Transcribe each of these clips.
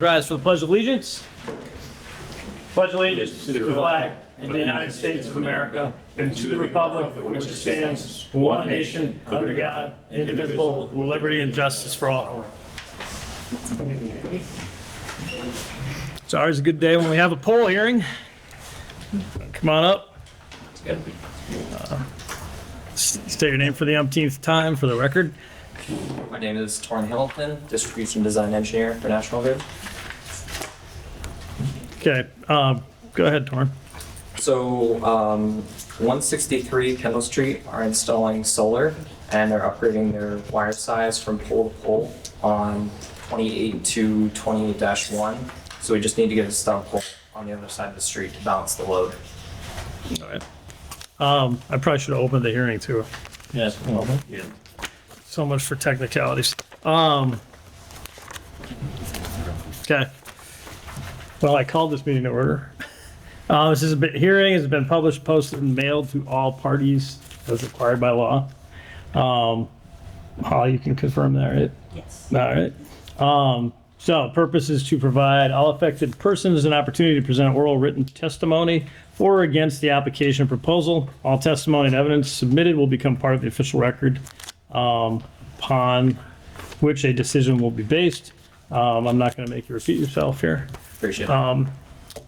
Rise for the Pledge of Allegiance. Pledge allegiance to the flag of the United States of America and to the republic for which it stands, one nation, under God, indivisible, with liberty and justice for all. It's always a good day when we have a poll hearing. Come on up. State your name for the umpteenth time for the record. My name is Torrin Hamilton, Distribution Design Engineer for National Grid. Okay, go ahead, Torrin. So 163 Kendall Street are installing solar and they're upgrading their wire size from pole to pole on 28 to 28-1. So we just need to get a stub pole on the other side of the street to balance the load. All right. I probably should have opened the hearing too. Yes. Yeah. So much for technicalities. Okay. Well, I called this meeting to order. This is a hearing has been published, posted, and mailed to all parties as required by law. Holly, you can confirm that, right? Yes. All right. So purpose is to provide all affected persons an opportunity to present oral written testimony for or against the application proposal. All testimony and evidence submitted will become part of the official record upon which a decision will be based. I'm not going to make you repeat yourself here. Appreciate it.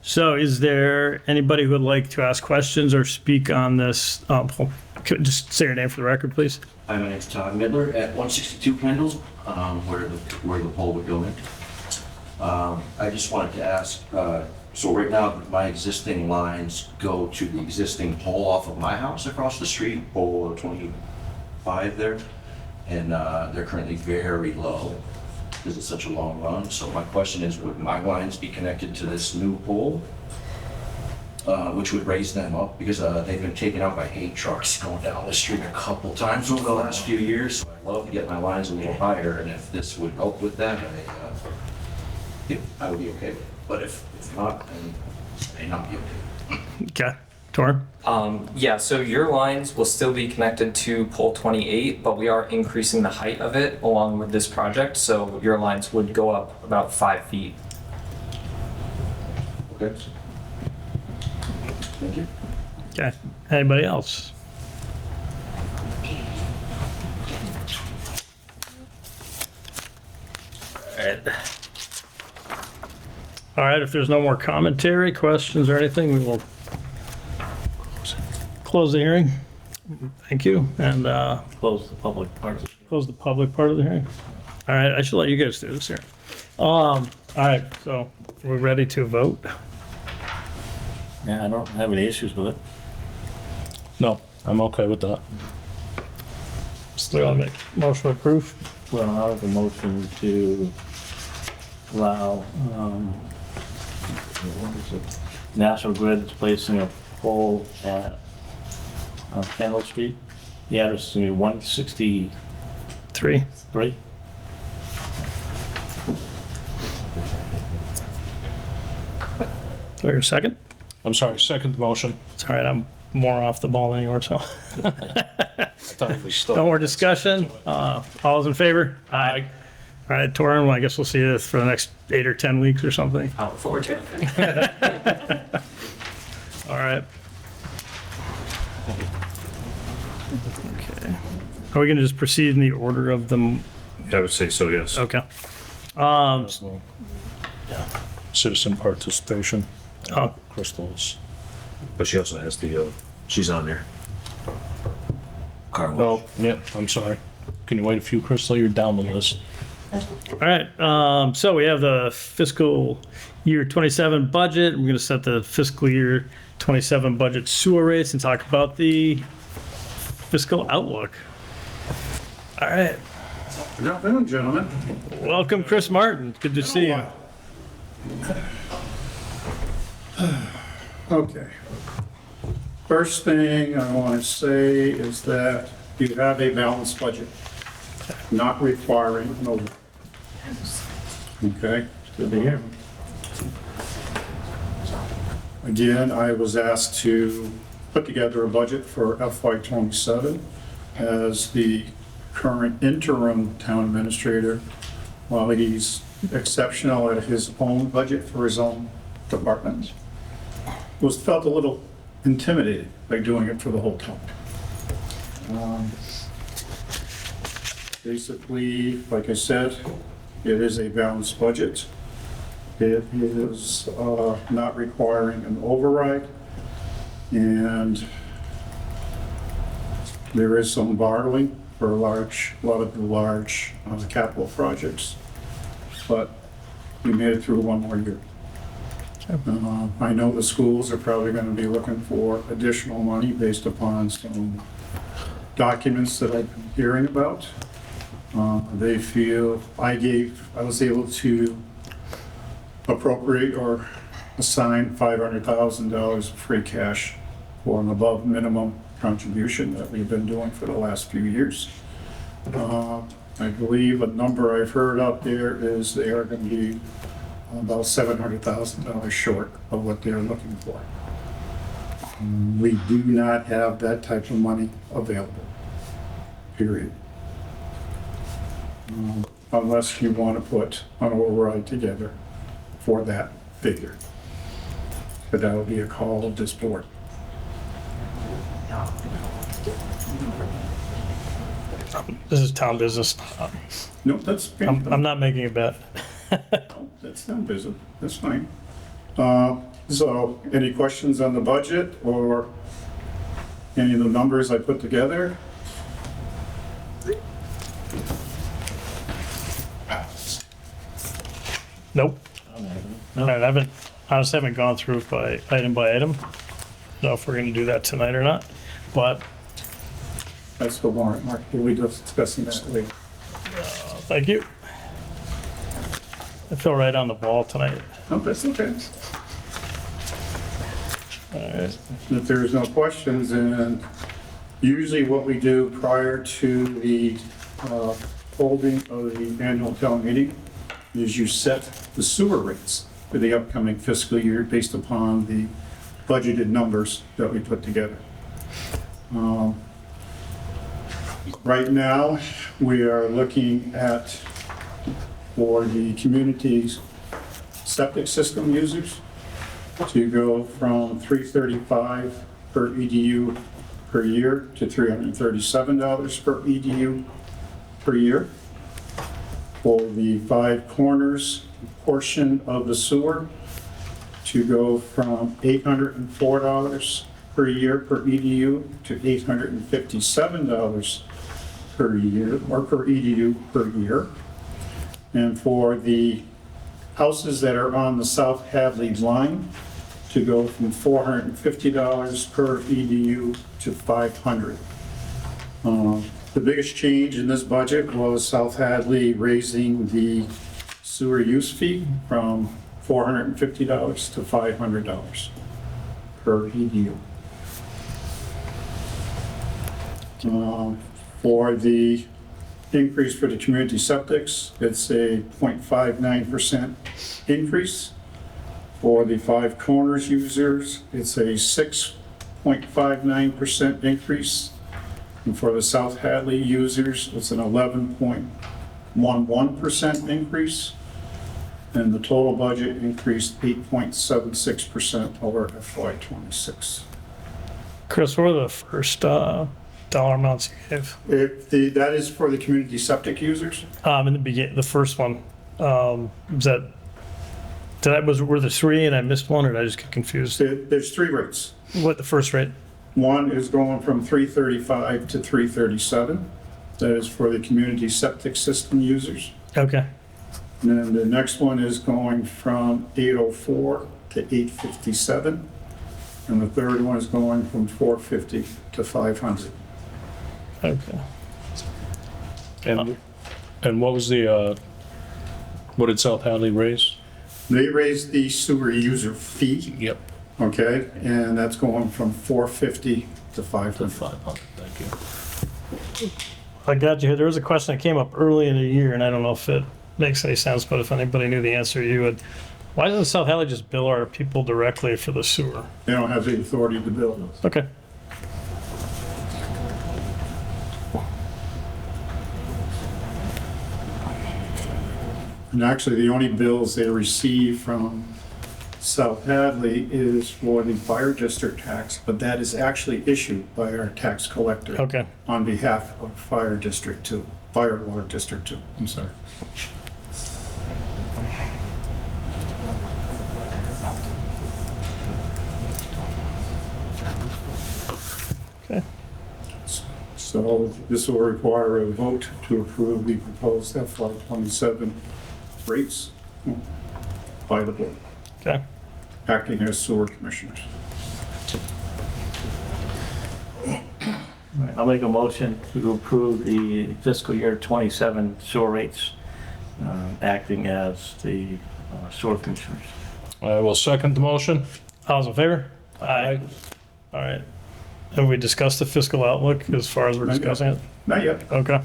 So is there anybody who would like to ask questions or speak on this? Just say your name for the record, please. Hi, my name's Todd Midler at 162 Kendall, where the pole would go in. I just wanted to ask, so right now my existing lines go to the existing pole off of my house across the street, pole 25 there, and they're currently very low because it's such a long run. So my question is, would my lines be connected to this new pole, which would raise them up? Because they've been taken out by hay trucks going down the street a couple times over the last few years. So I'd love to get my lines a little higher, and if this would help with that, I would be okay with it. But if not, then I may not be okay. Okay. Torrin? Yeah, so your lines will still be connected to pole 28, but we are increasing the height of it along with this project. So your lines would go up about 5 feet. Okay. Thank you. Okay. Anybody else? All right. All right, if there's no more commentary, questions, or anything, we will close the hearing. Thank you, and Close the public part. close the public part of the hearing. All right, I should let you guys do this here. All right, so we're ready to vote. Yeah, I don't have any issues with it. No, I'm okay with that. Still want to make motion to approve. Well, I have a motion to allow, what is it? National Grid is placing a pole at Kendall Street. The address is going to be 163. 3. Do I hear a second? I'm sorry, second motion. It's all right, I'm more off the ball than you are, so. I thought we still. No more discussion. All those in favor? Aye. All right, Torrin, well, I guess we'll see this for the next 8 or 10 weeks or something. I look forward to it. All right. Okay. Are we going to just proceed in the order of them? I would say so, yes. Okay. Citizen participation, Oh, Crystal's. But she also has the, she's on there. Car wash. Oh, yeah, I'm sorry. Can you wait a few, Crystal? You're down the list. all right. So we have the fiscal year 27 budget. We're going to set the fiscal year 27 budget sewer rates and talk about the fiscal outlook. All right. Good afternoon, gentlemen. Welcome, Chris Martin. Good to see you. Okay. First thing I want to say is that you have a balanced budget, not requiring an over. Okay? Good to hear. Again, I was asked to put together a budget for FY27 as the current interim town administrator while he's exceptional at his own budget for his own department. Was felt a little intimidated by doing it for the whole town. Basically, like I said, it is a balanced budget. It is not requiring an override, and there is some borrowing for a lot of the large capital projects, but we made it through one more year. I know the schools are probably going to be looking for additional money based upon some documents that I've been hearing about. They feel I was able to appropriate or assign $500,000 of free cash for an above minimum contribution that we've been doing for the last few years. I believe a number I've heard out there is they are going to be about $700,000 short of what they're looking for. We do not have that type of money available, period. Unless you want to put an override together for that figure. But that would be a call of this board. This is town business. No, that's. I'm not making a bet. That's not business, that's fine. So, any questions on the budget or any of the numbers I put together? Nope. I honestly haven't gone through it by item. I don't know if we're gonna do that tonight or not, but That's the warrant, Mark, we'll be discussing that later. thank you. I feel right on the ball tonight. No, that's okay. All right. If there's no questions, and usually what we do prior to the holding of the annual town meeting is you set the sewer rates for the upcoming fiscal year based upon the budgeted numbers that we put together. Right now, we are looking at, for the community's septic system users, to go from $335 per EDU per year to $337 per EDU per year. For the Five Corners portion of the sewer, to go from $804 per year per EDU to $857 per year, or per EDU per year. And for the houses that are on the South Hadley line, to go from $450 per EDU to $500. The biggest change in this budget was South Hadley raising the sewer use fee from $450 to $500 per EDU. For the increase for the community septics, it's a 0.59% increase. For the Five Corners users, it's a 6.59% increase. And for the South Hadley users, it's an 11.11% increase. And the total budget increased 8.76% over FY26. Chris, what were the first dollar amounts you gave? That is for the community septic users. In the beginning, the first one, was that, were there three and I missed one, or did I just get confused? There's three rates. What, the first rate? One is going from $335 to $337. That is for the community septic system users. Okay. And then the next one is going from $804 to $857. And the third one is going from $450 to $500. Okay. And what was the, what did South Hadley raise? They raised the sewer user fee, Yep. okay? And that's going from $450 to $500. 500, thank you. I got you here. There was a question that came up early in the year, and I don't know if it makes any sense, but if anybody knew the answer, you would. Why doesn't South Hadley just bill our people directly for the sewer? They don't have the authority to bill. Okay. And actually, the only bills they receive from South Hadley is for the fire district tax, but that is actually issued by our tax collector Okay. on behalf of Fire District 2, Fire Water District 2, I'm sorry. Okay. So this will require a vote to approve the proposed FY27 rates by the board, Okay. acting as sewer commissioners. I'll make a motion to approve the fiscal year 27 sewer rates, acting as the sewer commissioners. I will second the motion. All's in favor? Aye. All right. Have we discussed the fiscal outlook as far as we're Not yet. discussing it? Not yet. Okay.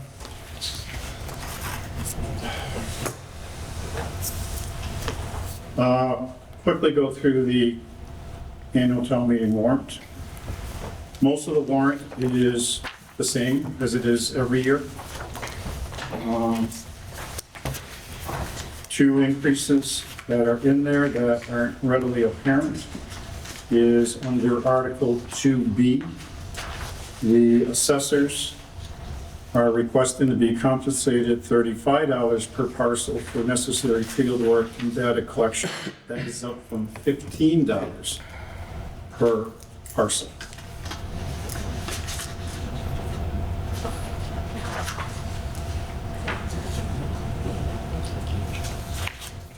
Quickly go through the annual town meeting warrant. Most of the warrant is the same as it is every year. Two increases that are in there that aren't readily apparent is under Article 2B. The assessors are requesting to be compensated $35 per parcel for necessary field work and data collection. That is up from $15 per parcel.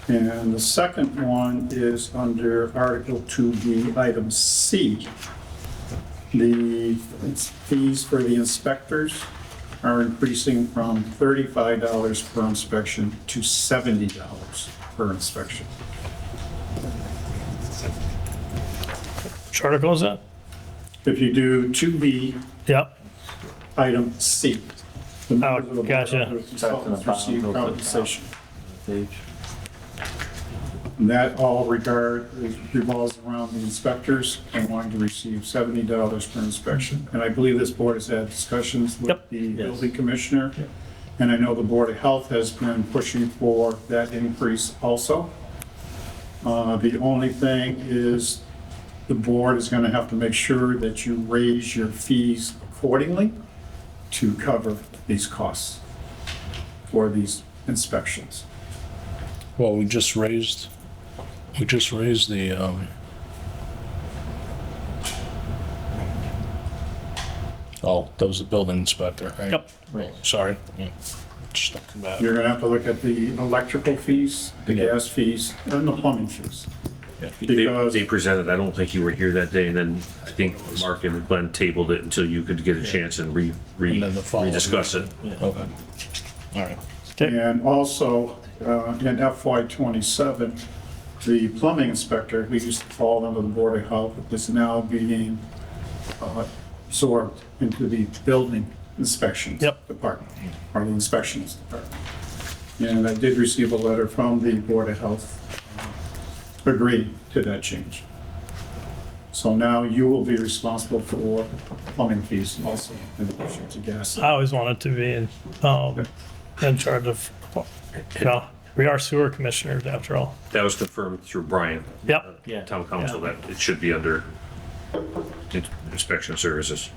And the second one is under Article 2B, Item C. The fees for the inspectors are increasing from $35 per inspection to $70 per inspection. Which article is that? If you do 2B, Yep. Item C. the members of the Board gotcha. of Consultants receive compensation. Page. And that all revolves around the inspectors and wanting to receive $70 per inspection. And I believe this board has had discussions with Yep. the building commissioner. And I know the Board of Health has been pushing for that increase also. The only thing is the board is going to have to make sure that you raise your fees accordingly to cover these costs for these inspections. Well, we just raised the, oh, that was the building inspector, right? Yep. Sorry. Yeah. Just looking back. You're gonna have to look at the electrical fees, the Yeah. gas fees, and the plumbing fees. Because- They presented, I don't think you were here that day, and then I think Mark and Glenn tabled it until you could get a chance and And then the following- rediscuss it. Okay. All right. Okay. And also, in FY '27, the plumbing inspector, who used to fall under the Board of Health, is now being absorbed into the building inspections Yep. department, or the inspections department. And I did receive a letter from the Board of Health agreeing to that change. So now you will be responsible for plumbing fees also, in addition to gas. I always wanted to be in charge of, you know, we are sewer commissioners after all. That was confirmed through Brian, Yep. Yeah. town council, that it should be under inspection services.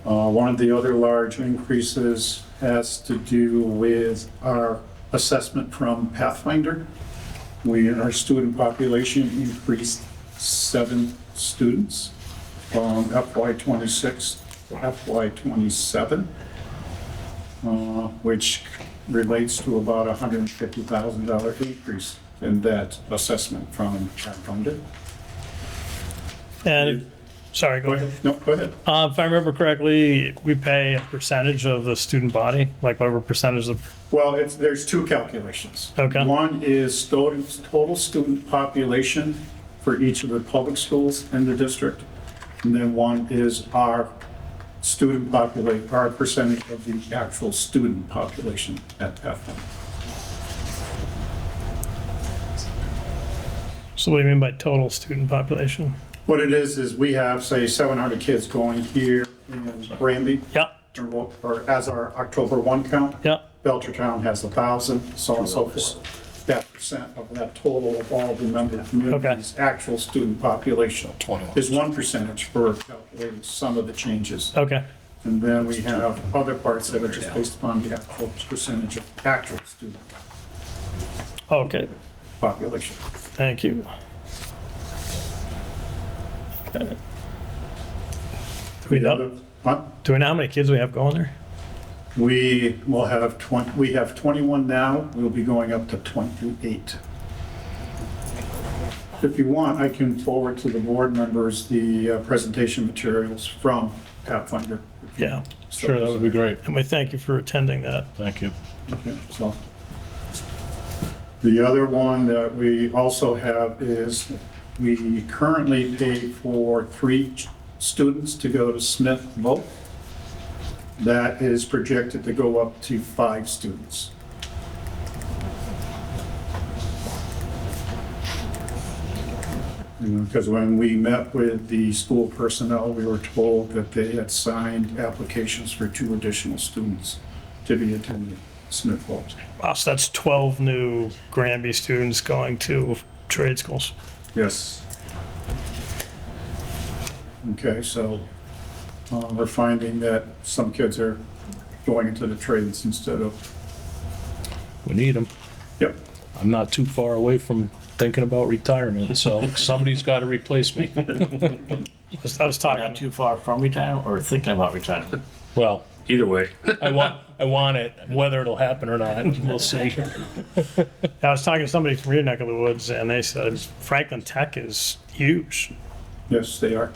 One of the other large increases has to do with our assessment from Pathfinder. Our student population increased 7 students from FY '26 to FY '27, which relates to about a $150,000 increase in that assessment from Pathfinder. And, sorry, go ahead. No, go ahead. If I remember correctly, we pay a percentage of the student body, like whatever percentage of, Well, there's 2 calculations. Okay. One is total student population for each of the public schools in the district. And then one is our our percentage of the actual student population at Pathfinder. so what do you mean by total student population? What it is we have, say, 700 kids going here in Granby. Yep. or as our October 1 count. Yeah, Belchertown has 1,000, so on and so forth. That percent of that total of all the member communities' actual student population is 1% for calculating some of the changes. okay, And then we have other parts that are just based upon the actual percentage of actual student okay, population. thank you. Okay. Do we know how many kids we have going there? We will have 20, we have 21 now, we'll be going up to 28. If you want, I can forward to the board members the presentation materials from Pathfinder. Yeah, Sure, that would be great. and we thank you for attending that. Thank you. Okay, so. The other one that we also have is we currently pay for 3 students to go to Smith Voc. That is projected to go up to 5 students. Because when we met with the school personnel, we were told that they had signed applications for 2 additional students to be attending Smith Voc. Wow, so that's 12 new Granby students going to trade schools. Yes. Okay, so we're finding that some kids are going into the trades instead of, We need them. yep. I'm not too far away from thinking about retirement, so somebody's got to replace me. I was Not talking, too far from retirement or thinking about retirement. Well, Either way. I want it, whether it'll happen or not, we'll see. I was talking to somebody from your neck of the woods, and they said Franklin Tech is huge. Yes, they are.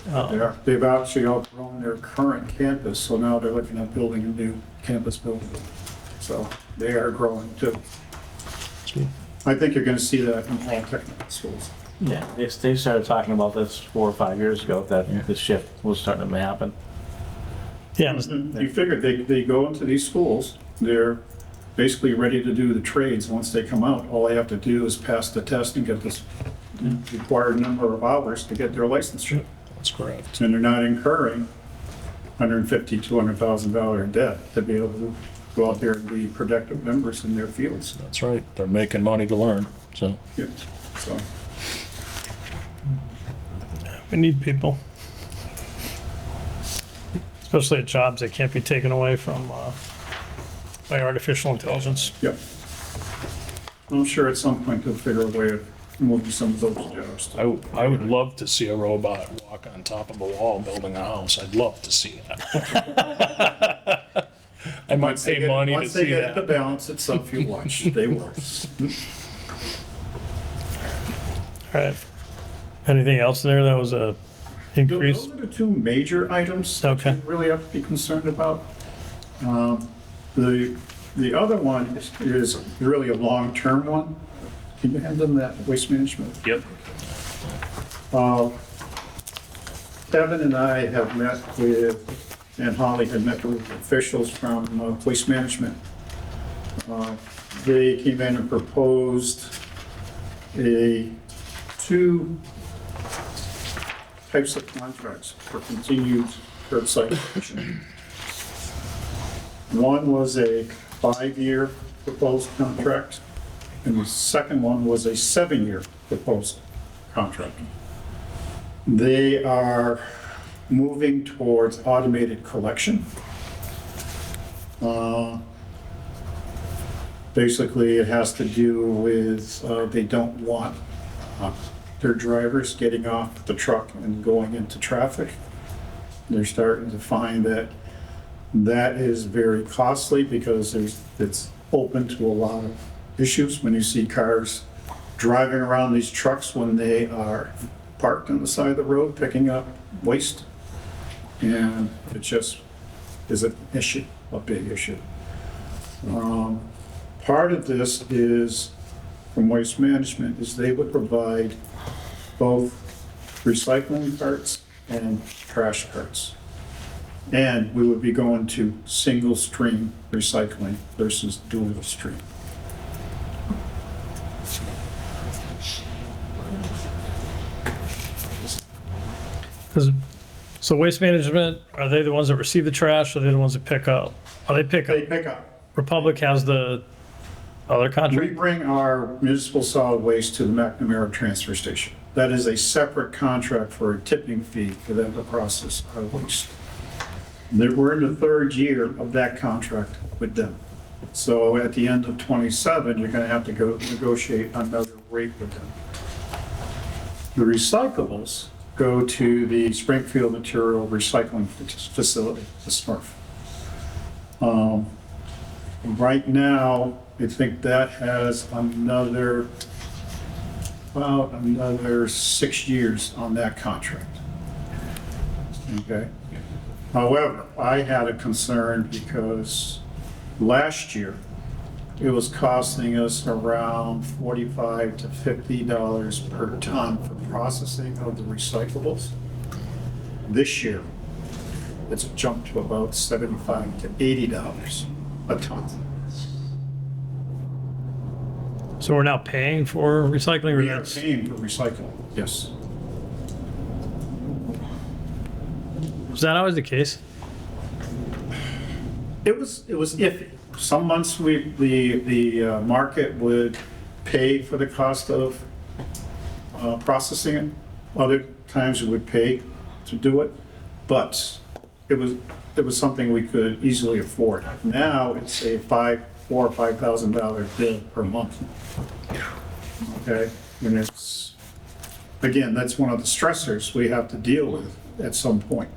They are. They've actually outgrown their current campus, so now they're looking at building a new campus building. So they are growing too. I think you're gonna see that in all technical schools. Yeah, they started talking about this 4 or 5 years ago, that the shift was starting to happen. Yeah, You figure they go into these schools, they're basically ready to do the trades once they come out. All they have to do is pass the test and get this required number of hours to get their licensure. That's correct. And they're not incurring $150,000, $200,000 in debt to be able to go out there and be productive members in their fields. That's right. They're making money to learn, so. Yeah, so, we need people. Especially at jobs that can't be taken away from by artificial intelligence. yep. I'm sure at some point they'll figure a way of moving some of those jobs. I would love to see a robot walk on top of a wall building a house. I'd love to see that. I might pay money to Once they see get the that. balance itself, you watch, they will. All right. Anything else there that was a increase? Those are the 2 major items that Okay. you really have to be concerned about. The other one is really a long-term one. Can you hand them that waste management? Yep. Kevin and I have met with, and Holly had met with officials from Waste Management. They came in and proposed 2 types of contracts for continued curbside collection. One was a 5-year proposed contract, and the second one was a 7-year proposed contract. They are moving towards automated collection. Basically, it has to do with, they don't want their drivers getting off the truck and going into traffic. They're starting to find that that is very costly because it's open to a lot of issues when you see cars driving around these trucks when they are parked on the side of the road picking up waste. And it just is an issue, a big issue. Part of this is, from Waste Management, is they would provide both recycling carts and trash carts. And we would be going to single stream recycling versus dual stream. Because So Waste Management, are they the ones that receive the trash, or are they the ones that pick up? Oh, they pick They up. pick up. Republic has the other We contract? bring our municipal solid waste to the McNamara transfer station. That is a separate contract for a tipping fee for them to process our waste. We're in the third year of that contract with them. So at the end of '27, you're gonna have to go negotiate another rate with them. The recyclables go to the Springfield Material Recycling Facility, the SMRF. Right now, I think that has about another 6 years on that contract. Okay? However, I had a concern because last year, it was costing us around $45 to $50 per ton for processing of the recyclables. This year, it's jumped to about $75 to $80 a ton. So we're now paying for recycling, or We are that's, paying for recycling, yes. was that always the case? It was iffy. Some months the market would pay for the cost of processing it. Other times it would pay to do it, but it was something we could easily afford. Now it's a $4,000 or $5,000 bill per month. Okay, and it's, again, that's one of the stressors we have to deal with at some point.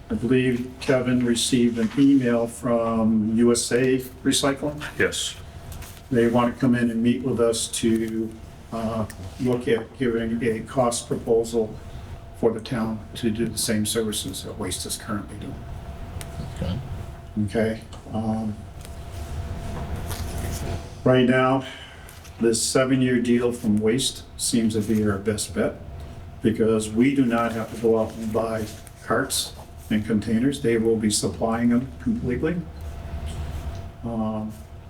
I believe Kevin received an email from USA Recycling. Yes. They want to come in and meet with us to look at giving a cost proposal for the town to do the same services that Waste is currently doing. Okay. Right now, this 7-year deal from Waste seems to be our best bet because we do not have to go out and buy carts and containers. They will be supplying them completely.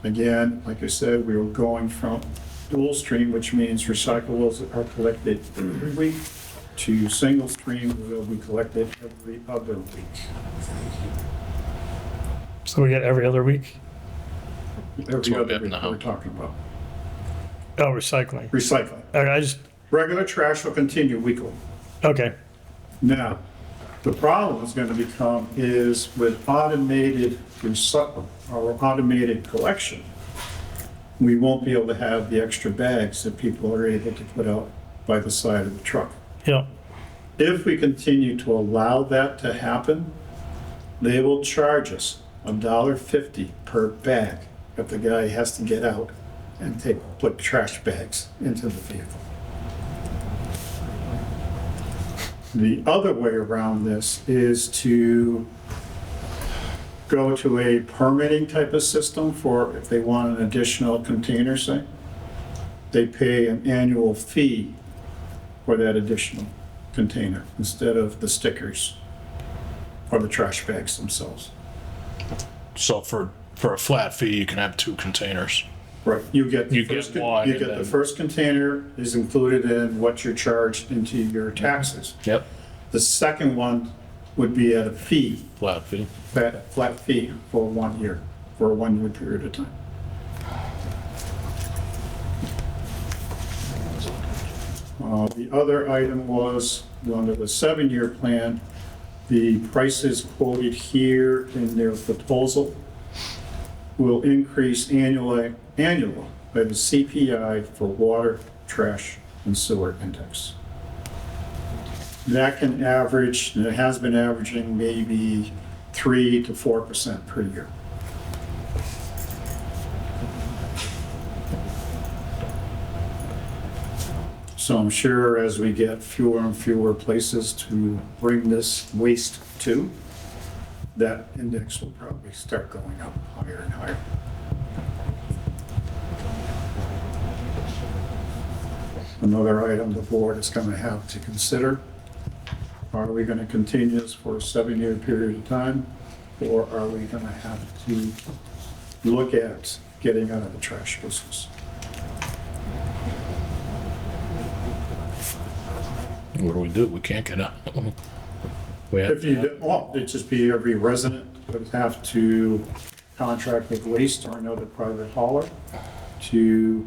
Again, like I said, we were going from dual stream, which means recyclables are collected every week, to single stream, will be collected every other week. So we get every other week? Every what we other have week now. we're talking about. Oh, recycling. Recycling. Okay, I just, Regular trash will continue weekly. okay. Now, the problem is going to become is with automated recycling or automated collection, we won't be able to have the extra bags that people are able to put out by the side of the truck. Yeah. If we continue to allow that to happen, they will charge us $1.50 per bag if the guy has to get out and put trash bags into the vehicle. The other way around this is to go to a permitting type of system for if they want an additional container, say. They pay an annual fee for that additional container instead of the stickers or the trash bags themselves. So for a flat fee, you can have 2 containers. Right, you get You get one you and get the then- first container is included in what you're charged into your taxes. Yep. The second one would be at a fee, Flat fee. flat fee for 1 year, for a 1 year period of time. The other item was, under the 7-year plan, the prices quoted here in their proposal will increase annually by the CPI for water, trash, and sewer index. That can average, and it has been averaging maybe 3 to 4% per year. So I'm sure as we get fewer and fewer places to bring this waste to, that index will probably start going up higher and higher. Another item the board is going to have to consider: are we going to continue this for a 7-year period of time, or are we going to have to look at getting out of the trash business? What do we do? We can't get out. We have, If you, well, it'd just be every resident would have to contract with Waste or another private hauler to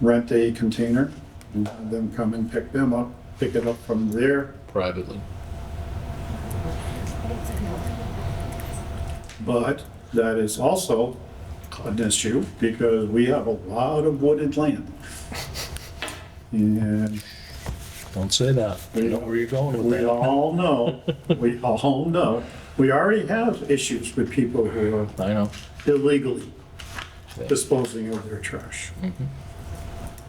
rent a container and have them come and pick them up, pick it up from there. privately. But that is also an issue because we have a lot of wooded land. And Don't say that. We know where you're going with we that. all know, we already have issues with people who are I know. illegally disposing of their trash.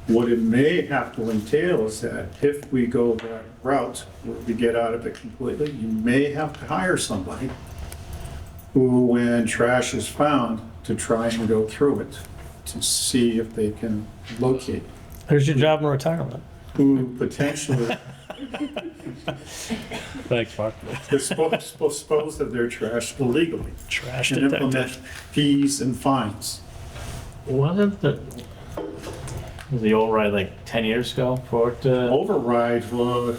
What it may have to entail is that if we go that route, where we get out of it completely, you may have to hire somebody who, when trash is found, to try and go through it, to see if they can locate There's your job in retirement. who potentially Thanks, Mark. dispose of their trash illegally Trash and implement detective. fees and fines. Wasn't the override like 10 years ago for it, Override, longer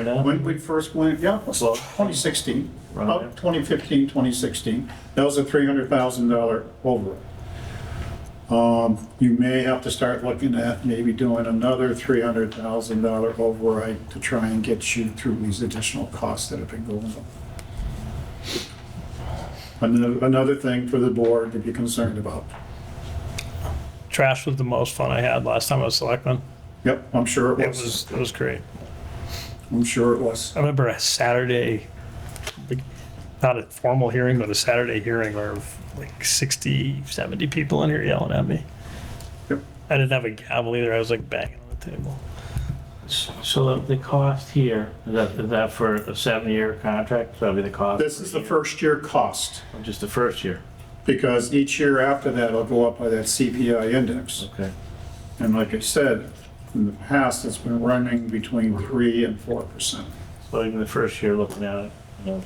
now? when we first went, yeah, it was 2016, Right. about 2015, 2016. That was a $300,000 override. You may have to start looking at maybe doing another $300,000 override to try and get you through these additional costs that have been going on. Another thing for the board to be concerned about. Trash was the most fun I had last time I was selectman. Yep, I'm sure it was. It was great. I'm sure it was. I remember a Saturday, like, not a formal hearing, but a Saturday hearing where like 60, 70 people in here yelling at me. Yep. I didn't have a gavel either. I was like banging on the table. So the cost here, is that for a 7-year contract? That'll be the cost? This is the first year cost, Or just the first year? because each year after that, it'll go up by that CPI index. Okay. And like I said, in the past, it's been running between 3 and 4%. So even the first year looking at it, you know,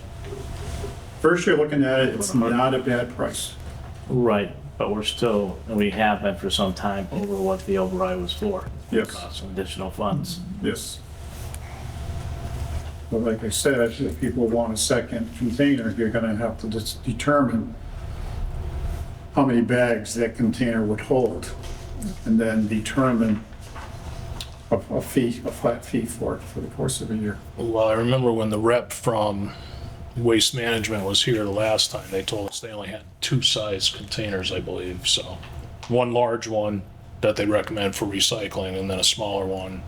First year looking at it, it's not a bad price. right, but we're still, and we have been for some time over what the override was for. Yes. Cost some additional funds. Yes. But like I said, if people want a second container, you're gonna have to just determine how many bags that container would hold, and then determine a fee, a flat fee for it for the course of a year. Well, I remember when the rep from Waste Management was here the last time, they told us they only had 2 size containers, I believe, so. One large one that they recommend for recycling, and then a smaller one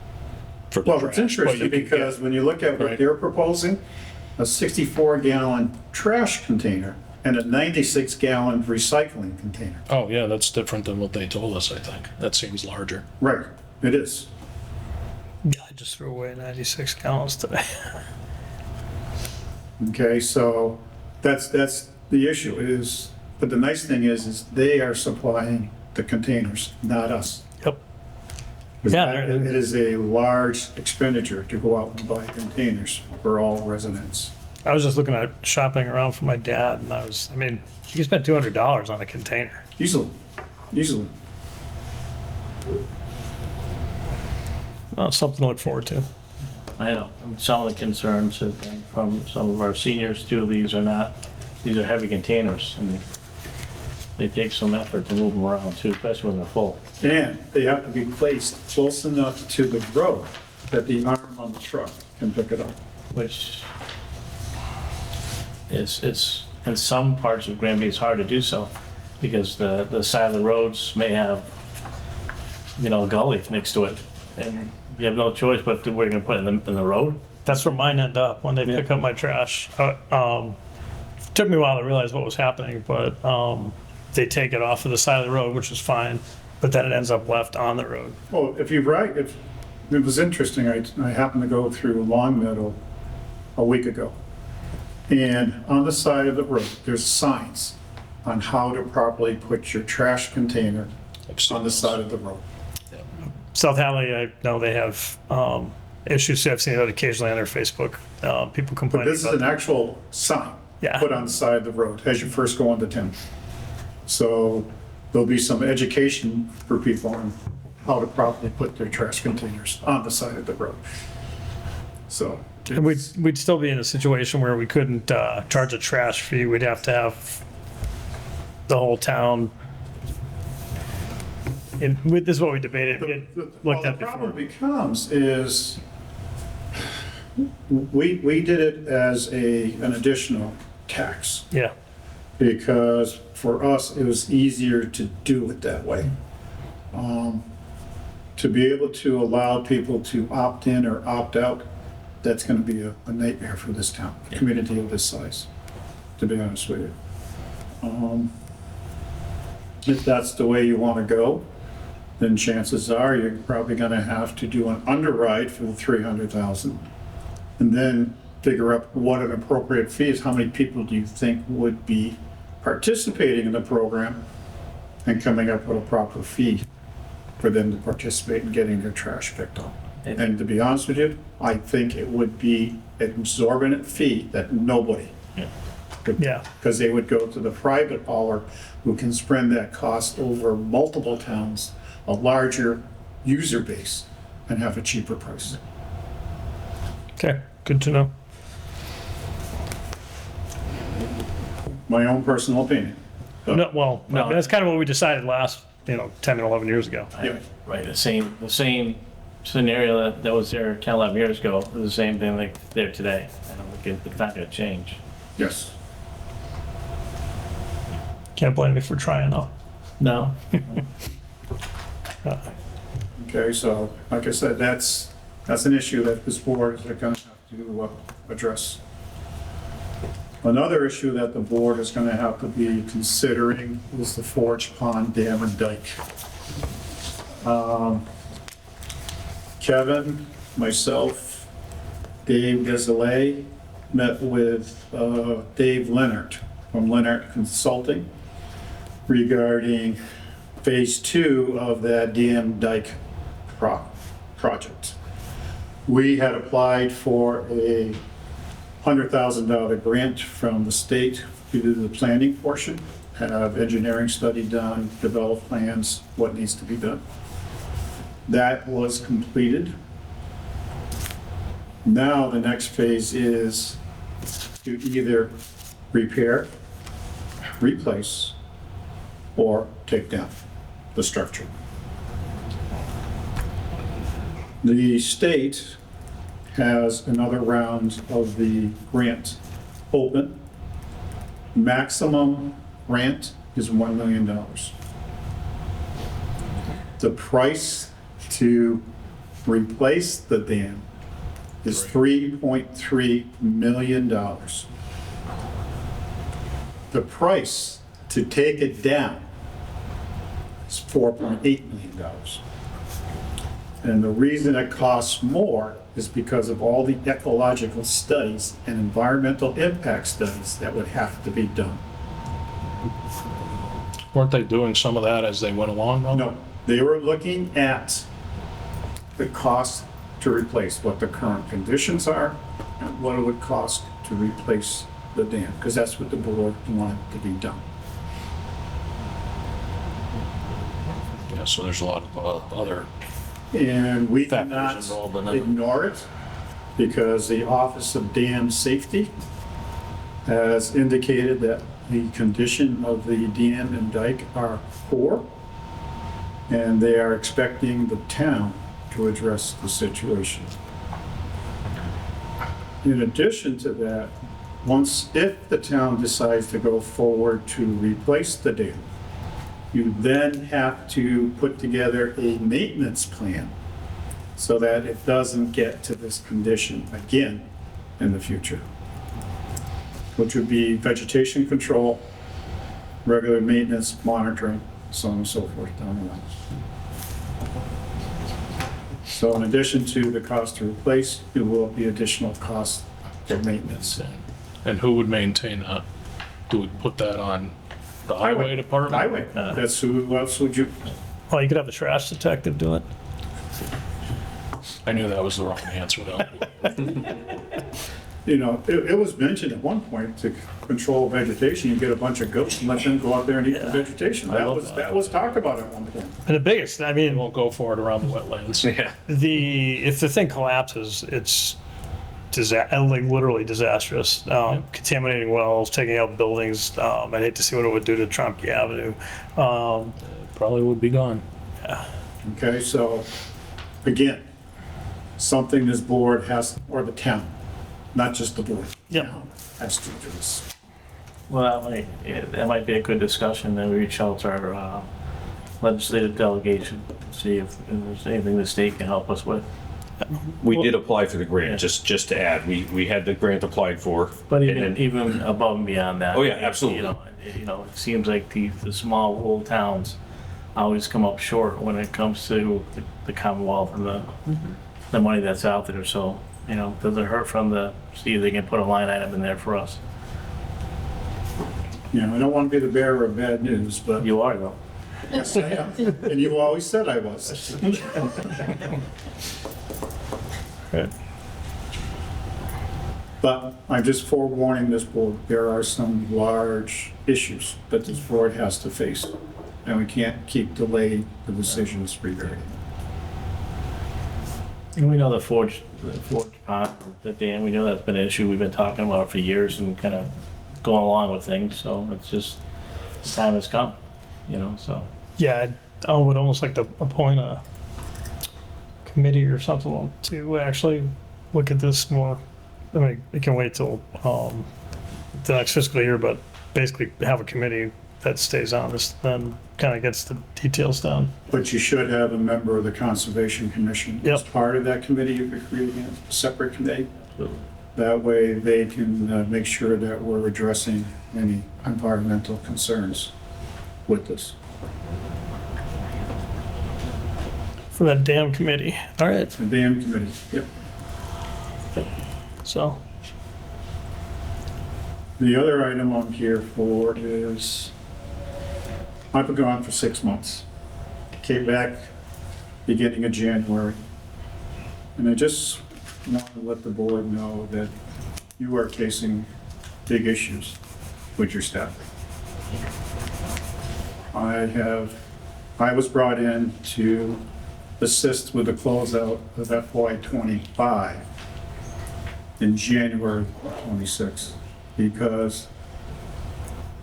for the Well, trash. it's But interesting you can because when you look at what Right. they're proposing, a 64-gallon trash container and a 96-gallon recycling container. Oh, yeah, that's different than what they told us, I think. That seems larger. Right, it is. Yeah, I just threw away 96 gallons today. Okay, so that's the issue is, but the nice thing is they are supplying the containers, not us. Yep. 'Cause Yeah, that- they're- it is a large expenditure to go out and buy containers for all residents. I was just looking at shopping around for my dad, and I mean, you can spend $200 on a container. Easily, easily. Well, it's something to look forward to. I know, and some of the concerns have been from some of our seniors too, these are heavy containers, and they take some effort to move them around too, especially when they're full. And they have to be placed close enough to the road that the arm on the truck can pick it up. Which it's, in some parts of Granby, it's hard to do so, because the side of the roads may have, you know, a gully next to it, and you have no choice but to, where you're gonna put it in the road. That's where mine end up when they pick up my trash. Took me a while to realize what was happening, but they take it off of the side of the road, which is fine, but then it ends up left on the road. Well, if it was interesting, I happened to go through Long Meadow a week ago. And on the side of the road, there's signs on how to properly put your trash container on the side of the road. South Hadley, I know they have issues. I've seen it occasionally on their Facebook. People But complaining this is about an actual sign Yeah. put on the side of the road as you first go into town. So there'll be some education for people on how to properly put their trash containers on the side of the road. So. And we'd still be in a situation where we couldn't charge a trash fee. We'd have to have the whole town. And this is what we debated. We had Well, looked the at problem before. becomes is, we did it as an additional tax, Yeah, because for us, it was easier to do it that way. To be able to allow people to opt in or opt out, that's gonna be a nightmare for this town, a community of this size, to be honest with you. If that's the way you wanna go, then chances are you're probably gonna have to do an underwrite for the 300,000. And then figure out what an appropriate fee is. How many people do you think would be participating in the program and coming up with a proper fee for them to participate in getting their trash picked up? And to be honest with you, I think it would be an exorbitant fee that nobody. yeah. Because they would go to the private hauler who can spread that cost over multiple towns, a larger user base, and have a cheaper price. Okay, good to know. My own personal opinion. No, well, No. that's kind of what we decided last, 10 or 11 years ago. Yeah. Right, the same scenario that was there 10, 11 years ago, is the same thing like there today. I don't think it's not gonna change. Yes. Can't blame me for trying though. No. Okay, so like I said, that's an issue that this board is gonna have to address. Another issue that the board is gonna have to be considering is the Forge Pond Dam and Dike. Kevin, myself, Dave Gazelay met with Dave Leonard from Leonard Consulting regarding phase 2 of that dam dike project. We had applied for a $100,000 grant from the state to do the planning portion, have engineering study done, develop plans, what needs to be done. That was completed. Now the next phase is to either repair, replace, or take down the structure. The state has another round of the grant open. Maximum grant is $1 million. The price to replace the dam is $3.3 million. The price to take it down is $4.8 million. And the reason it costs more is because of all the ecological studies and environmental impact studies that would have to be done. Weren't they doing some of that as they went along though? No, they were looking at the cost to replace, what the current conditions are, and what it would cost to replace the dam, because that's what the board wanted to be done. Yeah, so there's a lot of other, And we Factors cannot involved in it. ignore it, because the Office of Dam Safety has indicated that the condition of the dam and dike are poor, and they are expecting the town to address the situation. In addition to that, if the town decides to go forward to replace the dam, you then have to put together a maintenance plan so that it doesn't get to this condition again in the future, which would be vegetation control, regular maintenance, monitoring, so on and so forth down the line. So in addition to the cost to replace, there will be additional costs for maintenance. and who would maintain that? Do we put that on the highway department? Highway, that's who else would you, Well, you could have a trash detective do it. I knew that was the wrong answer though. it was mentioned at one point to control vegetation, you get a bunch of goats and let them go out there and eat the vegetation. That was talked about at one point. And the biggest, We won't go for it around the wetlands. Yeah. if the thing collapses, it's like literally disastrous. Contaminating wells, taking out buildings. I'd hate to see what it would do to Tromke Avenue. Probably would be gone. Okay, so again, something this board has, or the town, not just the board. Yep. Has to address. Well, that might be a good discussion, then we reach out to our legislative delegation, see if there's anything the state can help us with. We did apply for the Yeah. grant, just to add, we had the grant applied for. But and even, then- even above and beyond that. Oh, yeah, absolutely. You know, it seems like the small rural towns always come up short when it comes to the Commonwealth and the money that's out there, so, you know, doesn't hurt see if they can put a line item in there for us. You know, I don't want to be the bearer of bad news, but You are though. yes, I am. And you always said I was. Right. But I'm just forewarning this board, there are some large issues that this board has to face. And we can't keep delaying the decisions regarding it. And we know the Forge Pond, the dam, we know that's been an issue we've been talking about for years and kind of going along with things, so it's just, time has come, you know, so. Yeah, I would almost like to appoint a committee or something to actually look at this more. I mean, it can wait till the next fiscal year, but basically have a committee that stays on this, then kind of gets the details down. But you should have a member of the Conservation Commission as Yep. part of that committee if you're creating a separate committee. That way they can make sure that we're addressing any environmental concerns with this. For that damn committee. All right, The dam committee, yep. so, The other item I'm here for is, I've been gone for 6 months. Came back beginning of January. And I just want to let the board know that you are facing big issues with your staff. I was brought in to assist with the closeout of FY '25 in January 26, because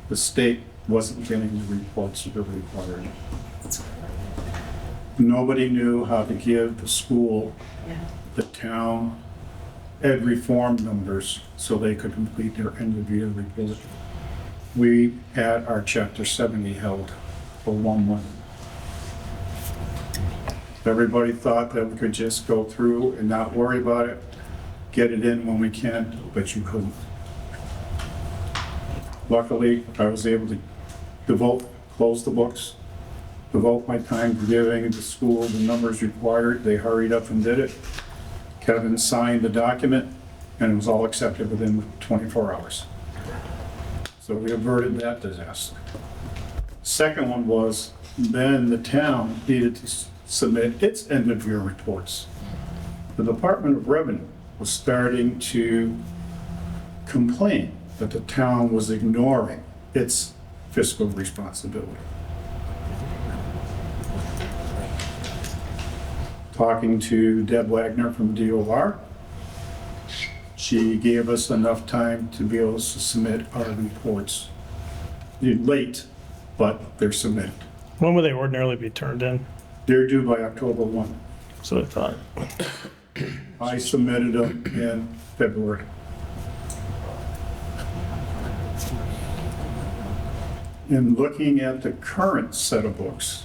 the state wasn't getting the reports that were required. Nobody knew how to give the school, the town, ed reform numbers so they could complete their end of year report. We had our chapter 70 held for 1 month. Everybody thought that we could just go through and not worry about it, get it in when we can, but you couldn't. Luckily, I was able to close the books, devote my time to giving the school the numbers required. They hurried up and did it. Kevin signed the document, and it was all accepted within 24 hours. So we averted that disaster. Second one was, then the town needed to submit its end of year reports. The Department of Revenue was starting to complain that the town was ignoring its fiscal responsibility. Talking to Deb Wagner from DOR, she gave us enough time to be able to submit our reports. They're late, but they're submitted. when would they ordinarily be turned in? They're due by October 1. So I thought, I submitted them in February. In looking at the current set of books,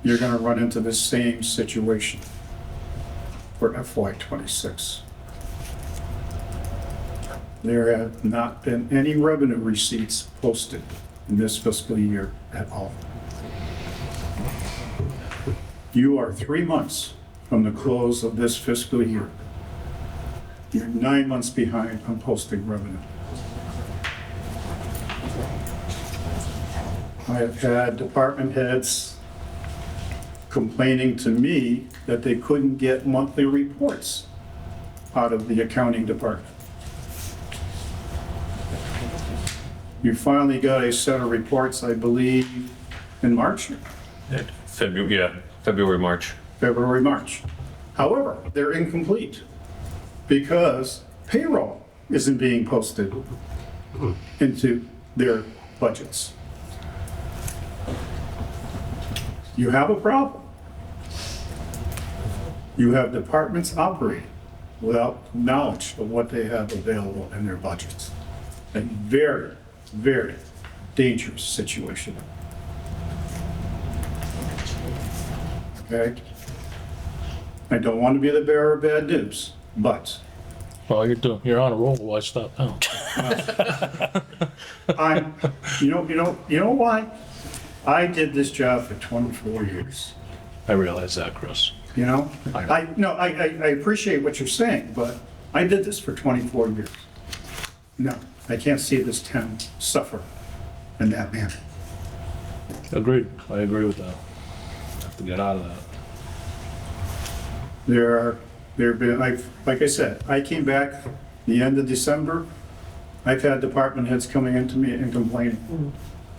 you're going to run into the same situation for FY '26. There have not been any revenue receipts posted in this fiscal year at all. You are 3 months from the close of this fiscal year. You're 9 months behind on posting revenue. I have had department heads complaining to me that they couldn't get monthly reports out of the accounting department. You finally got a set of reports, I believe, in March, February, March. February, March. However, they're incomplete. because payroll isn't being posted into their budgets. You have a problem. You have departments operating without knowledge of what they have available in their budgets. A very, very dangerous situation. Okay? I don't want to be the bearer of bad news, but Well, you're on a roll, why stop now? you know why? I did this job for 24 years. I realize that, Chris. You know, I appreciate what you're saying, but I did this for 24 years. No, I can't see this town suffer in that manner. Agreed, I agree with that. Have to get out of that. There have been, like I said, I came back the end of December. I've had department heads coming into me and complaining.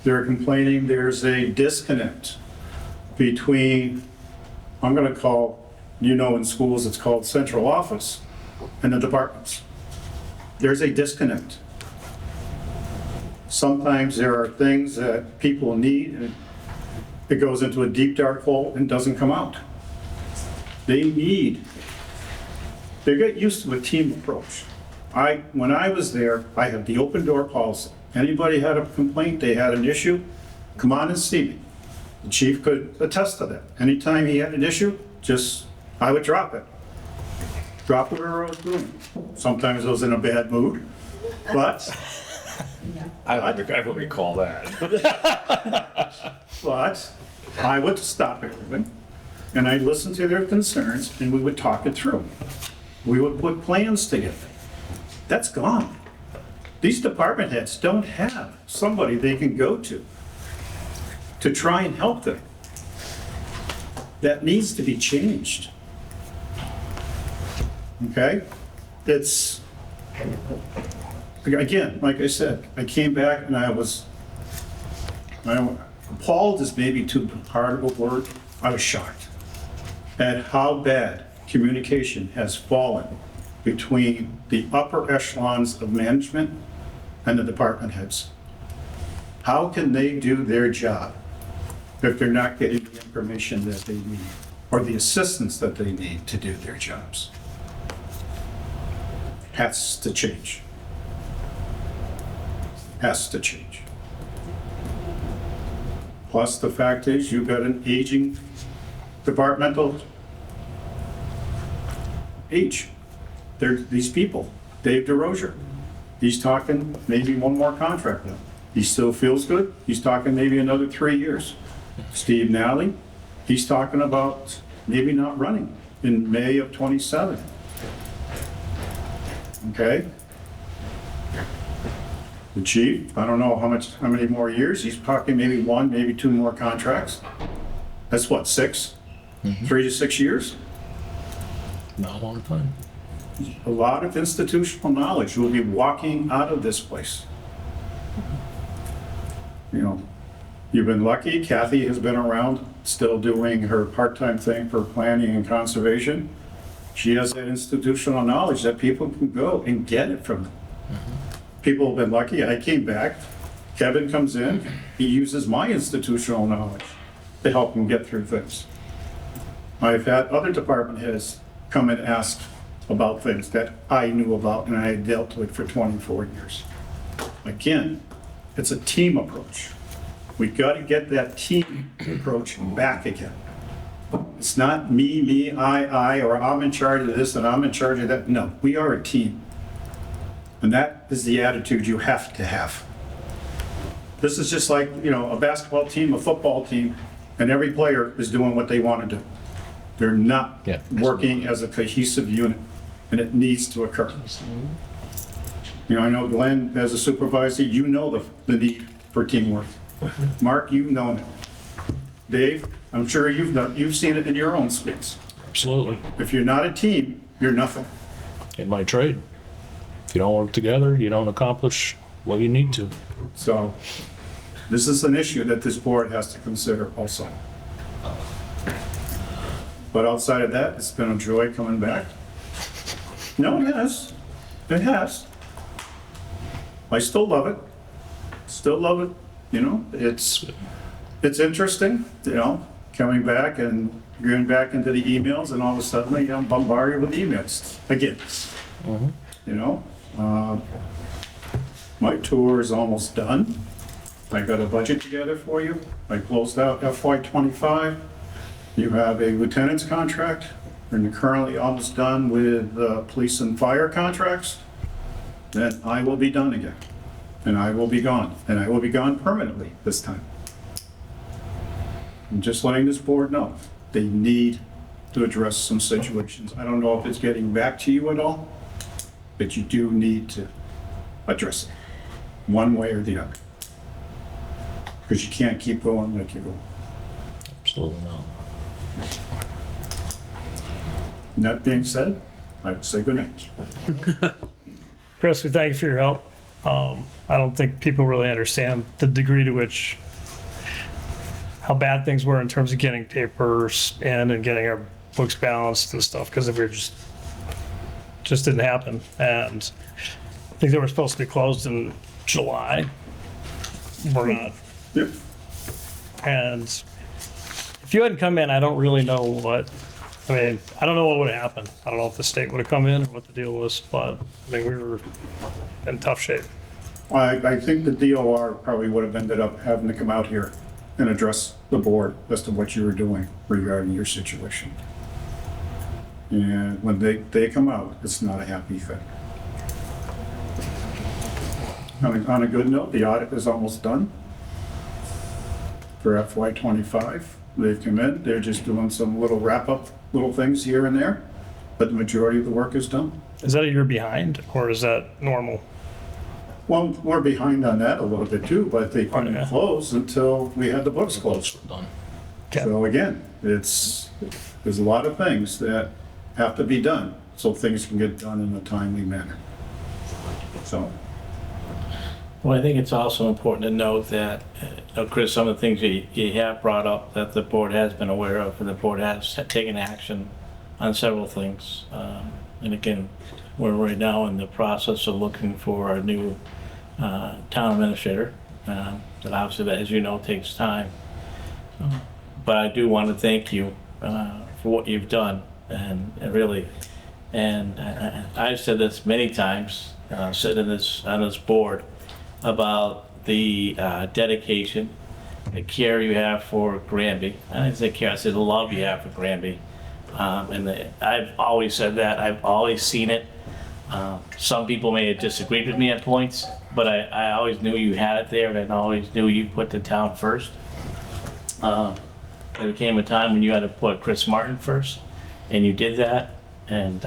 They're complaining there's a disconnect between, I'm gonna call, in schools it's called central office, and the departments. There's a disconnect. Sometimes there are things that people need and it goes into a deep dark hole and doesn't come out. They get used to a team approach. When I was there, I had the open door policy. Anybody had a complaint, they had an issue, come on and see me. The chief could attest to that. Anytime he had an issue, I would drop it. Drop whatever I was doing. Sometimes I was in a bad mood, but I don't recall that. But I would stop everything, and I'd listen to their concerns, and we would talk it through. We would put plans together. That's gone. These department heads don't have somebody they can go to try and help them. That needs to be changed. Okay? It's, again, like I said, I came back and I was appalled is maybe too hard of a word. I was shocked at how bad communication has fallen between the upper echelons of management and the department heads. How can they do their job if they're not getting the information that they need or the assistance that they need to do their jobs? Has to change. Has to change. Plus, the fact is, you've got an aging departmental age. These people, Dave DeRozier, he's talking maybe one more contract now. He still feels good. He's talking maybe another 3 years. Steve Nally, he's talking about maybe not running in May of 27. Okay? The chief, I don't know how many more years. He's talking maybe 1, maybe 2 more contracts. That's what, 6? 3 to 6 years? Not a long time. A lot of institutional knowledge will be walking out of this place. You've been lucky. Kathy has been around, still doing her part-time thing for planning and conservation. She has that institutional knowledge that people can go and get it from them. People have been lucky. I came back. Kevin comes in. He uses my institutional knowledge to help him get through things. I've had other department heads come and ask about things that I knew about and I had dealt with for 24 years. Again, it's a team approach. We've got to get that team approach back again. It's not me, I, or I'm in charge of this and I'm in charge of that. No, we are a team. And that is the attitude you have to have. This is just like, a basketball team, a football team, and every player is doing what they want to do. They're not working as a cohesive unit, and it needs to occur. I know Glenn, as a supervisor, you know the need for teamwork. Mark, you've known it. Dave, I'm sure you've seen it in your own schools. Absolutely. If you're not a team, you're nothing. In my trade. If you don't work together, you don't accomplish what you need to. So this is an issue that this board has to consider also. But outside of that, it's been a joy coming back. No, it has. It has. I still love it. Still love it, you know, it's interesting, you know, coming back and going back into the emails and all of a sudden I'm bombarded with emails again. You know, my tour is almost done. I got a budget together for you. I closed out FY '25. You have a lieutenant's contract, and you're currently almost done with police and fire contracts. Then I will be done again. And I will be gone. And I will be gone permanently this time. I'm just letting this board know, they need to address some situations. I don't know if it's getting back to you at all, but you do need to address it, one way or the other. Because you can't keep going like you're going. Absolutely not. And that being said, I will say good night. Chris, we thank you for your help. I don't think people really understand the degree to which how bad things were in terms of getting papers in and getting our books balanced and stuff, because if we just didn't happen. And I think they were supposed to be closed in July. We're not. Yep. And if you hadn't come in, I don't really know I don't know what would have happened. I don't know if the state would have come in or what the deal was, but I mean, we were in tough shape. I think the DOR probably would have ended up having to come out here and address the board as to what you were doing regarding your situation. And when they come out, it's not a happy thing. On a good note, the audit is almost done for FY '25. They've come in, they're just doing some little wrap-up, little things here and there, but the majority of the work is done. Is that a year behind or is that normal? Well, we're behind on that a little bit too, but they couldn't yeah. close until we had the books closed. Done. Okay. So again, there's a lot of things that have to be done, so things can get done in a timely manner. So, Well, I think it's also important to note that, Chris, some of the things you have brought up that the board has been aware of, and the board has taken action on several things. And again, we're right now in the process of looking for a new town administrator. That obviously, as you know, takes time. But I do want to thank you for what you've done, and really, and I've said this many times, sitting on this board, about the dedication, the care you have for Granby. I didn't say care, I said the love you have for Granby. I've always said that, I've always seen it. Some people may have disagreed with me at points, but I always knew you had it there, and I always knew you put the town first. There came a time when you had to put Chris Martin first, and you did that. And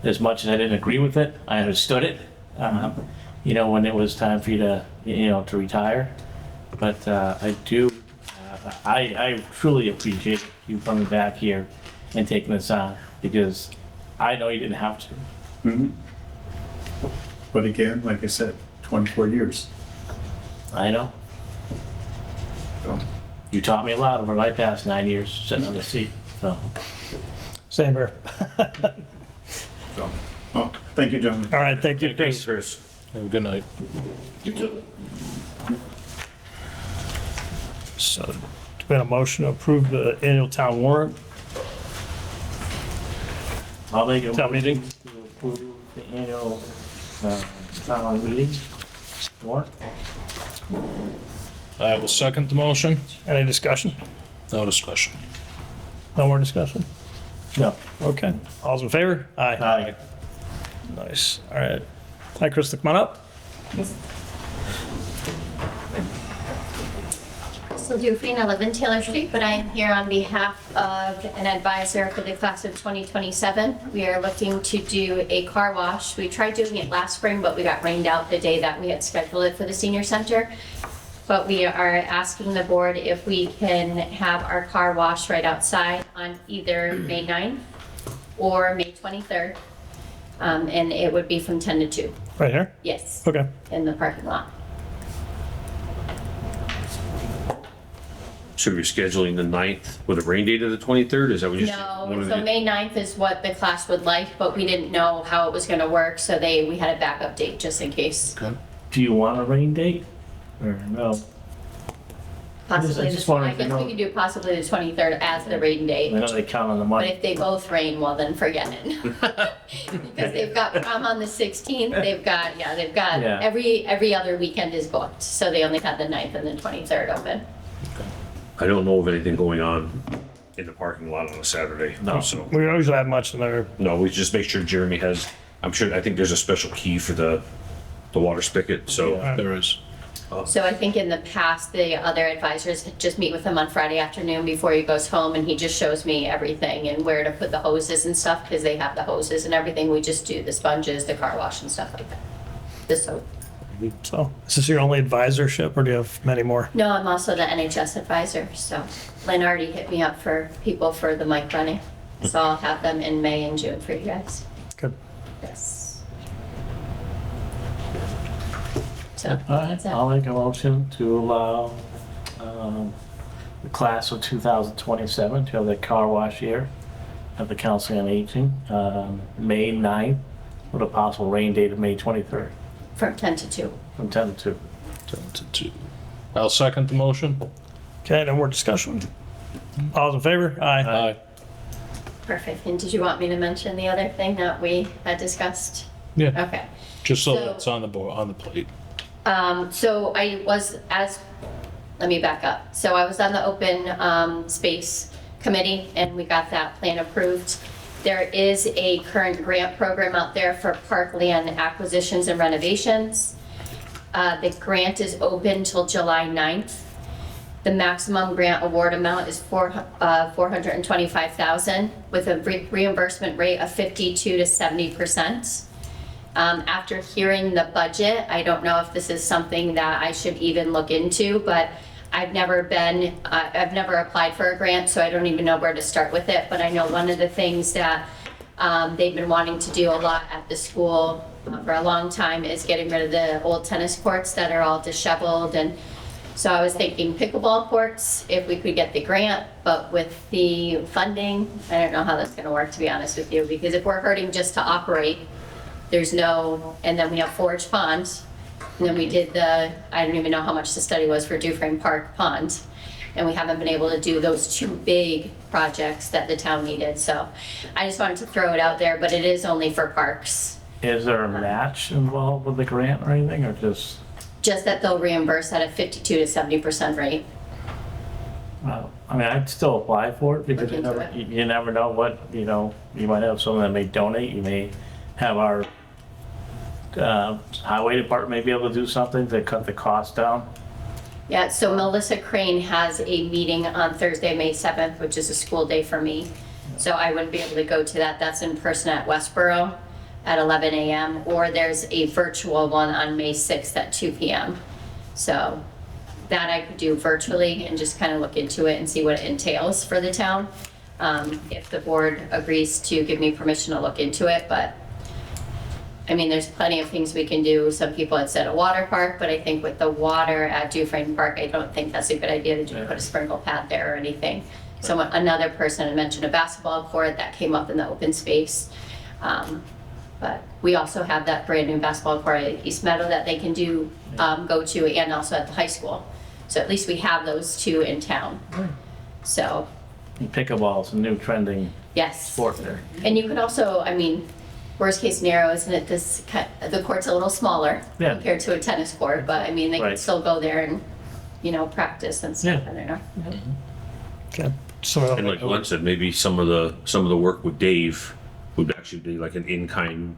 as much as I didn't agree with it, I understood it. You know, when it was time for you to, to retire. But I truly appreciate you coming back here and taking this on, because I know you didn't have to. but again, like I said, 24 years. I know. So, You taught me a lot over my past 9 years sitting on the seat, so. Same here. oh, thank you, gentlemen. All right, thank you, Chris. Have a good night. You too. So, do we have a motion to approve the annual town warrant? I'll make a Town meeting? motion to approve the annual town meeting warrant. I will second the motion. Any discussion? No discussion. No more discussion? No. Okay. All's in favor? Aye. Aye. Nice. All right. Hi, Krista, come on up. So Dufresne, I live in Taylor Street, but I am here on behalf of an advisor for the class of 2027. We are looking to do a car wash. We tried doing it last spring, but we got rained out the day that we had scheduled it for the senior center. But we are asking the board if we can have our car wash right outside on either May 9th or May 23rd. And it would be from 10 to 2. Right here? Yes, Okay. in the parking lot. should we be scheduling the 9th with a rain date of the 23rd? Is that what you? No, so May 9th is what the class would like, but we didn't know how it was gonna work, so we had a backup date just in case. Do you want a rain date or no? Possibly I just the, wanted I to guess know. we could do possibly the 23rd as the rain I date. know they count on the But money. if they both rain, well then forget it. Because they've got prom on the 16th, they've got Yeah. every other weekend is booked. So they only had the 9th and the 23rd open. I don't know of anything going on in the parking lot on a Saturday. No. So, We don't usually have much in there. no, we just make sure Jeremy has, I think there's a special key for the water spigot, so. Yeah. There is. So I think in the past, the other advisors just meet with him on Friday afternoon before he goes home and he just shows me everything and where to put the hoses and stuff because they have the hoses and everything. We just do the sponges, the car wash and stuff like that. The soap. So, is this your only advisorship or do you have many more? No, I'm also the NHS advisor, so Lynn already hit me up for people for the mic running. So I'll have them in May and June for you guys. Good. Yes. So All right, that's it. I'll make a motion to allow the class of 2027 to have their car wash year at the Council on Aging, May 9th, with a possible rain date of May 23rd, From 10 to 2. from 10 to 2. 10 to 2. I'll second the motion. Okay, no more discussion. All in favor? Aye. Aye. Perfect. And did you want me to mention the other thing that we had discussed? Yeah, Okay. just so So- that's on the board, on the plate. So let me back up. So I was on the open space committee and we got that plan approved. There is a current grant program out there for parkland acquisitions and renovations. The grant is open till July 9th. The maximum grant award amount is $425,000 with a reimbursement rate of 52 to 70%. After hearing the budget, I don't know if this is something that I should even look into, but I've never applied for a grant, so I don't even know where to start with it. But I know one of the things that they've been wanting to do a lot at the school for a long time is getting rid of the old tennis courts that are all disheveled. And so I was thinking pickleball courts, if we could get the grant, but with the funding, I don't know how that's gonna work, to be honest with you, because if we're hurting just to operate, there's no, and then we have Forge Pond, and then we did I don't even know how much the study was for Dufresne Park Pond, and we haven't been able to do those two big projects that the town needed, so I just wanted to throw it out there, but it is only for parks. Is there a match involved with the grant or anything, or just, Just that they'll reimburse at a 52 to 70% rate. I mean, I'd still apply for it because Look into it. you never know what, you might have someone that may donate, you may have our highway department may be able to do something to cut the cost down. Yeah, so Melissa Crane has a meeting on Thursday, May 7th, which is a school day for me. So I wouldn't be able to go to that. That's in person at Westboro at 11 a.m. Or there's a virtual one on May 6th at 2 p.m. So that I could do virtually and just kind of look into it and see what it entails for the town. If the board agrees to give me permission to look into it, but I mean, there's plenty of things we can do. Some people had said a water park, but I think with the water at Dufresne Park, I don't think that's a good idea to put a sprinkle pad there or anything. Someone, another person had mentioned a basketball court that came up in the open space. But we also have that brand new basketball court at East Meadow that they can go to, and also at the high school. So at least we have those two in town. So, And pickleball's a new trending yes. sport there. And you could also, I mean, worst case scenario, isn't it the court's a little smaller Yeah. compared to a tennis court, but I mean, they can Right. still go there and, practice and stuff, Yeah. I don't know. Okay. So, And like Glenn said, maybe some of the work with Dave would actually be like an in-kind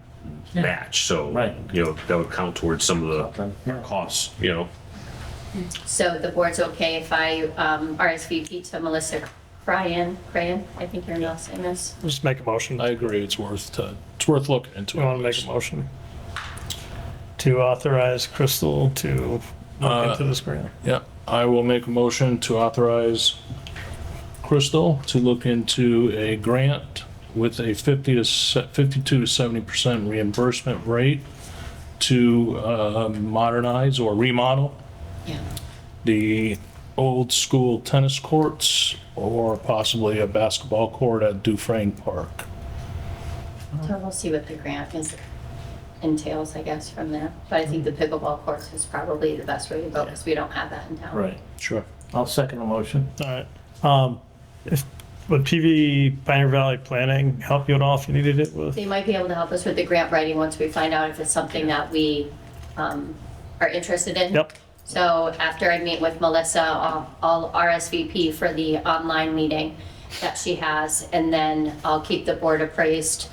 match, so. Right. That would count towards some of the Yeah. costs, So the board's okay if I RSVP to Melissa Crayon, I think you're not saying this. just make a motion. I agree, it's worth looking into. You want to make a motion to authorize Crystal to look into this grant? Yeah, I will make a motion to authorize Crystal to look into a grant with a 52 to 70% reimbursement rate to modernize or remodel Yeah. the old school tennis courts or possibly a basketball court at Dufresne Park. So we'll see what the grant entails, I guess, from there. But I think the pickleball course is probably the best way to go because we don't have that in town. Right. Sure. I'll second the motion. All right. Would PV Pioneer Valley Planning help you at all if you needed it with? They might be able to help us with the grant writing once we find out if it's something that we are interested in. Yep. So after I meet with Melissa, I'll RSVP for the online meeting that she has, and then I'll keep the board appraised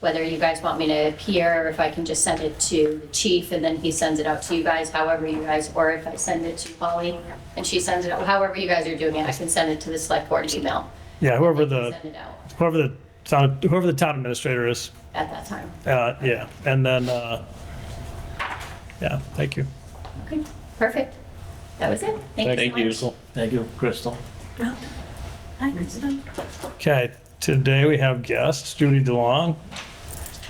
whether you guys want me to appear, or if I can just send it to the chief and then he sends it out to you guys, however you guys, or if I send it to Holly and she sends it out, however you guys are doing it, I can send it to the select board email. Yeah, whoever Send the it out whoever the town administrator is. at that time. Yeah, and then yeah, thank you. Okay, perfect. That was it. Thank you so much. Thank you, Crystal. Okay, today we have guests, Judy DeLong.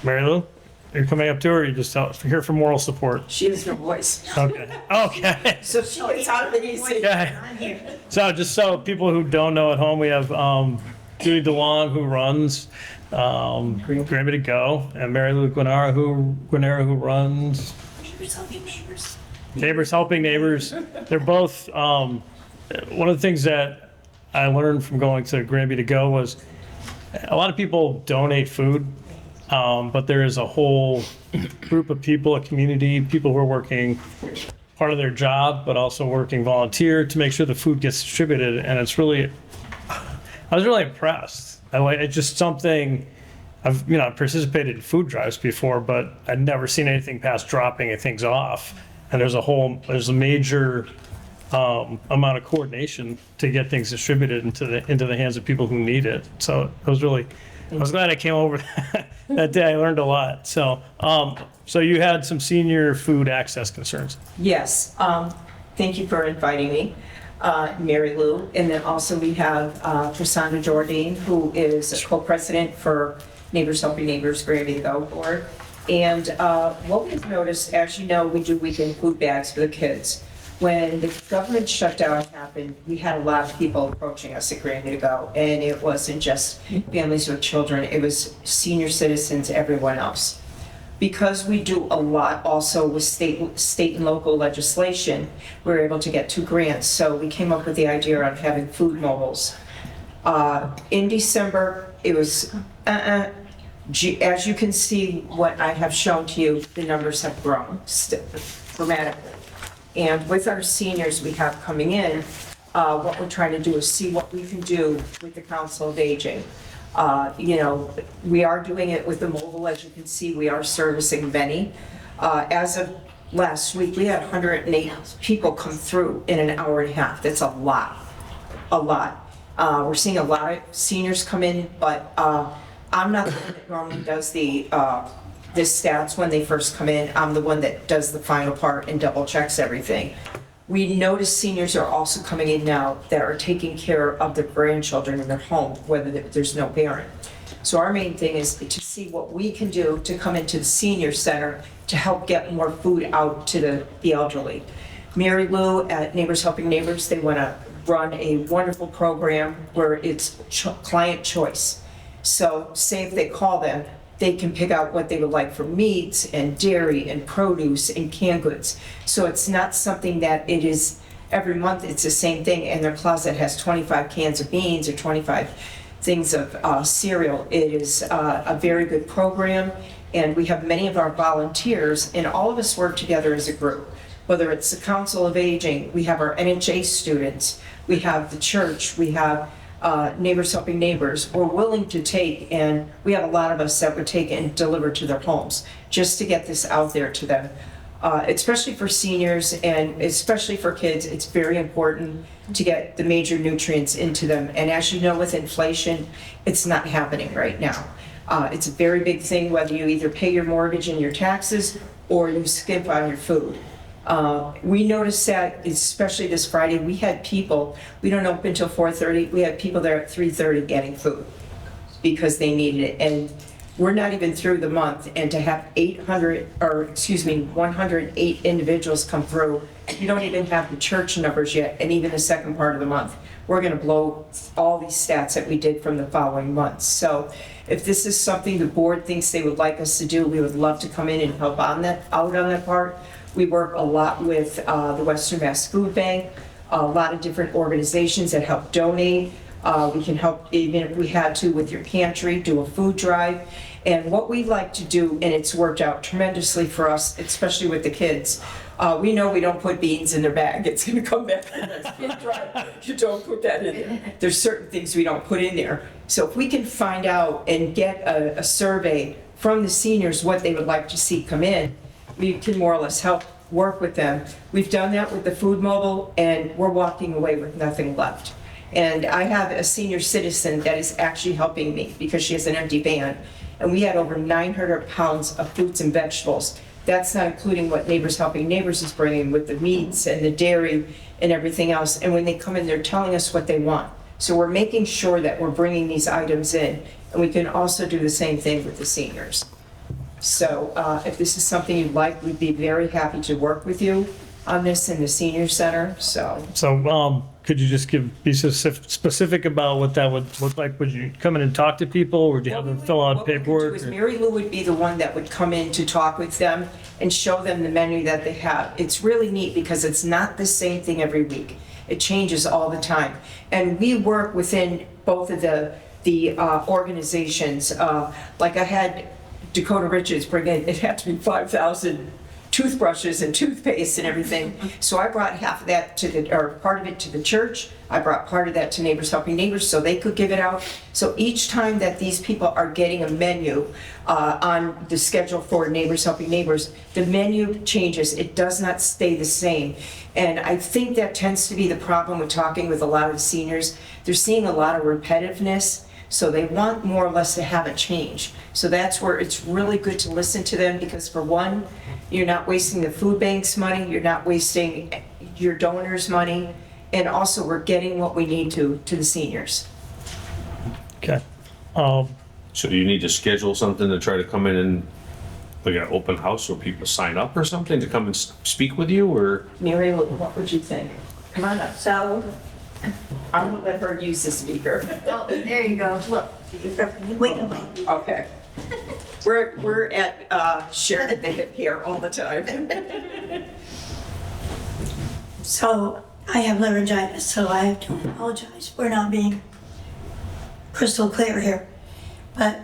Mary Lou, you're coming up to her, or you just here for moral support? She has no voice, Okay, okay. so she gets out of it easy. Okay. So just so people who don't know at home, we have Judy DeLong who runs Granby to Go, and Mary Lou Guinara who runs Neighbors Helping Neighbors. They're both, one of the things that I learned from going to Granby to Go was a lot of people donate food, but there is a whole group of people, a community, people who are working part of their job, but also working volunteer to make sure the food gets distributed. And it's really, I was really impressed. It's just something, I've participated in food drives before, but I'd never seen anything past dropping things off. And there's a major amount of coordination to get things distributed into the hands of people who need it. So I was glad I came over that day. I learned a lot. So, so you had some senior food access concerns. Yes, thank you for inviting me, Mary Lou. And then also we have Prasanna Jordan, who is a co-president for Neighbors Helping Neighbors Granby to Go Board. And what we've noticed, as you know, we do weekend food bags for the kids. When the government shutdown happened, we had a lot of people approaching us at Granby to Go. And it wasn't just families with children, it was senior citizens, everyone else. Because we do a lot also with state and local legislation, we were able to get 2 grants. So we came up with the idea of having food mobiles. In December, it was, as you can see, what I have shown to you, the numbers have grown dramatically. And with our seniors we have coming in, what we're trying to do is see what we can do with the Council of Aging. We are doing it with the mobile, as you can see, we are servicing many. As of last week, we had 108 people come through in an hour and a half. That's a lot. We're seeing a lot of seniors come in, but I'm not the one that normally does the stats when they first come in. I'm the one that does the final part and double checks everything. We notice seniors are also coming in now that are taking care of their grandchildren in their home, whether there's no parent. So our main thing is to see what we can do to come into the senior center to help get more food out to the elderly. Mary Lou at Neighbors Helping Neighbors, they want to run a wonderful program where it's client choice. So say if they call them, they can pick out what they would like for meats and dairy and produce and canned goods. So it's not something that it is every month it's the same thing and their closet has 25 cans of beans or 25 things of cereal. It is a very good program, and we have many of our volunteers, and all of us work together as a group. Whether it's the Council of Aging, we have our NHA students, we have the church, we have Neighbors Helping Neighbors. We're willing to take, and we have a lot of us that would take and deliver to their homes just to get this out there to them. Especially for seniors and especially for kids, it's very important to get the major nutrients into them. And as you know, with inflation, it's not happening right now. It's a very big thing, whether you either pay your mortgage and your taxes or you skip on your food. We noticed that, especially this Friday, we had people, we don't open until 4:30, we had people there at 3:30 getting food because they needed it. And we're not even through the month, and to have 108 individuals come through, you don't even have the church numbers yet, and even the second part of the month. We're gonna blow all these stats that we did from the following months. So if this is something the board thinks they would like us to do, we would love to come in and help out on that part. We work a lot with the Western Mass Food Bank, a lot of different organizations that help donate. We can help, even if we had to, with your pantry, do a food drive. And what we like to do, and it's worked out tremendously for us, especially with the kids, we know we don't put beans in their bag. It's gonna come back to the next food drive. You don't put that in there. There's certain things we don't put in there. So if we can find out and get a survey from the seniors what they would like to see come in, we can more or less help work with them. We've done that with the food mobile, and we're walking away with nothing left. And I have a senior citizen that is actually helping me because she has an empty van. And we had over 900 pounds of fruits and vegetables. That's not including what Neighbors Helping Neighbors is bringing with the meats and the dairy and everything else. And when they come in, they're telling us what they want. So we're making sure that we're bringing these items in. And we can also do the same thing with the seniors. So if this is something you'd like, we'd be very happy to work with you on this in the senior center, so. So, could you just be specific about what that would look like? Would you come in and talk to people, or would you have them fill out paperwork? What we would do is Mary Lou would be the one that would come in to talk with them and show them the menu that they have. It's really neat because it's not the same thing every week. It changes all the time. And we work within both of the organizations. Like I had Dakota Richards bring in, it had to be 5,000 toothbrushes and toothpaste and everything. So I brought half of that or part of it to the church. I brought part of that to Neighbors Helping Neighbors so they could give it out. So each time that these people are getting a menu on the schedule for Neighbors Helping Neighbors, the menu changes. It does not stay the same. And I think that tends to be the problem with talking with a lot of the seniors. They're seeing a lot of repetitiveness. So they want more or less to have a change. So that's where it's really good to listen to them because for one, you're not wasting the food bank's money, you're not wasting your donors' money, and also we're getting what we need to the seniors. Okay. So do you need to schedule something to try to come in and, like an open house where people sign up or something to come and speak with you, or? Mary, what would you think? Come on up. So I'm gonna let her use the speaker. Oh, there you go. Look. Wait. Okay. We're at Share the Hip here all the time. So I have laryngitis, so I have to apologize for not being crystal clear here. But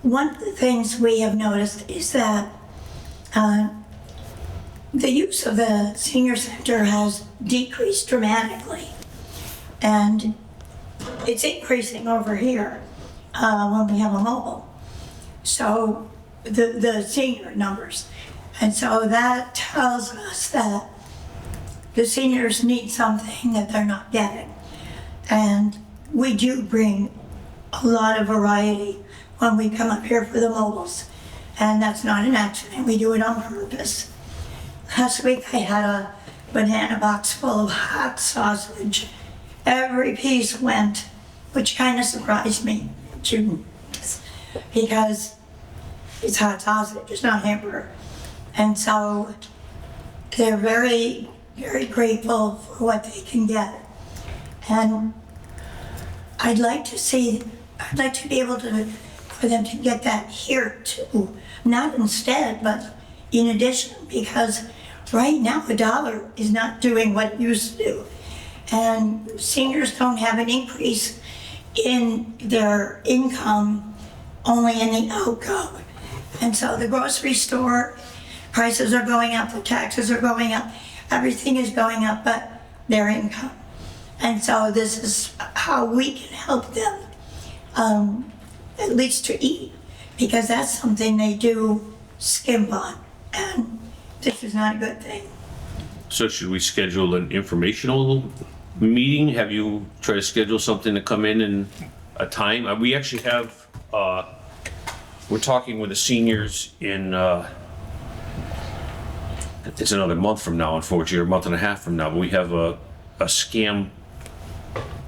one of the things we have noticed is that the use of the senior center has decreased dramatically. And it's increasing over here when we have a mobile. So the senior numbers. And so that tells us that the seniors need something that they're not getting. And we do bring a lot of variety when we come up here for the mobiles. And that's not an accident, we do it on purpose. Last week I had a banana box full of hot sausage. Every piece went, which kind of surprised me, because it's hot sausage, it's not hamburger. And so they're very, very grateful for what they can get. And I'd like to be able for them to get that here too. Not instead, but in addition, because right now $1 is not doing what it used to do. And seniors don't have an increase in their income, only in the outgo. And so the grocery store prices are going up, the taxes are going up, everything is going up but their income. And so this is how we can help them, at least to eat, because that's something they do skimp on, and this is not a good thing. So should we schedule an informational meeting? Have you tried to schedule something to come in a time? We actually have, we're talking with the seniors in, it's another month from now, unfortunately, or a month and a half from now, but we have a scam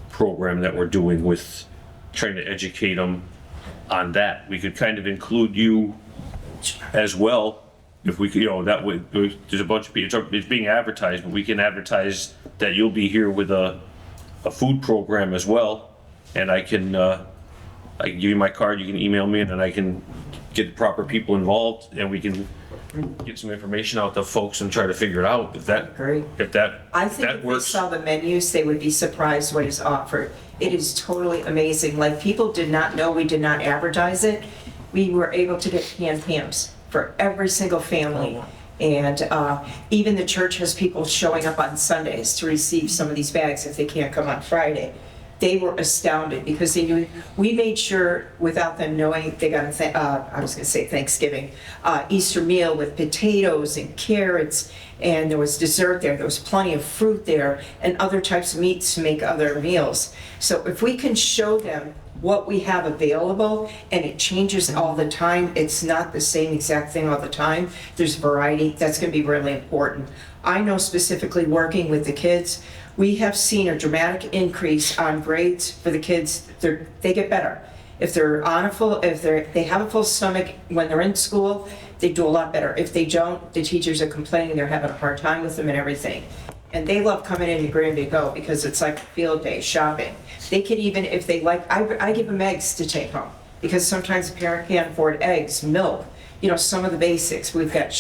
program that we're doing with trying to educate them on that. We could kind of include you as well, if we could, that way, there's a bunch of people, it's being advertised, but we can advertise that you'll be here with a food program as well. And I can give you my card, you can email me, and then I can get the proper people involved, and we can get some information out to folks and try to figure it out, if that, Great. I think that if they works. saw the menus, they would be surprised what is offered. It is totally amazing. Like, people did not know we did not advertise it. We were able to get canned hams for every single family. And even the church has people showing up on Sundays to receive some of these bags if they can't come on Friday. They were astounded because they knew, we made sure without them knowing, they got I was gonna say Thanksgiving, Easter meal with potatoes and carrots, and there was dessert there, there was plenty of fruit there, and other types of meats to make other meals. So if we can show them what we have available, and it changes all the time, it's not the same exact thing all the time, there's variety, that's gonna be really important. I know specifically working with the kids, we have seen a dramatic increase on grades for the kids. They get better. If they're on they have a full stomach when they're in school, they do a lot better. If they don't, the teachers are complaining they're having a hard time with them and everything. And they love coming into Granby to go because it's like field day shopping. They could even, if they like, I give them eggs to take home because sometimes a parent can't afford eggs, milk, some of the basics. We've got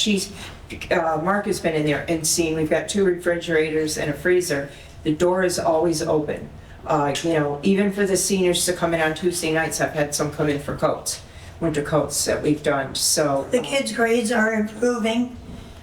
Mark has been in there and seen, we've got 2 refrigerators and a freezer. The door is always open. Even for the seniors to come in on Tuesday nights, I've had some come in for coats, winter coats that we've done, so. The kids' grades are improving,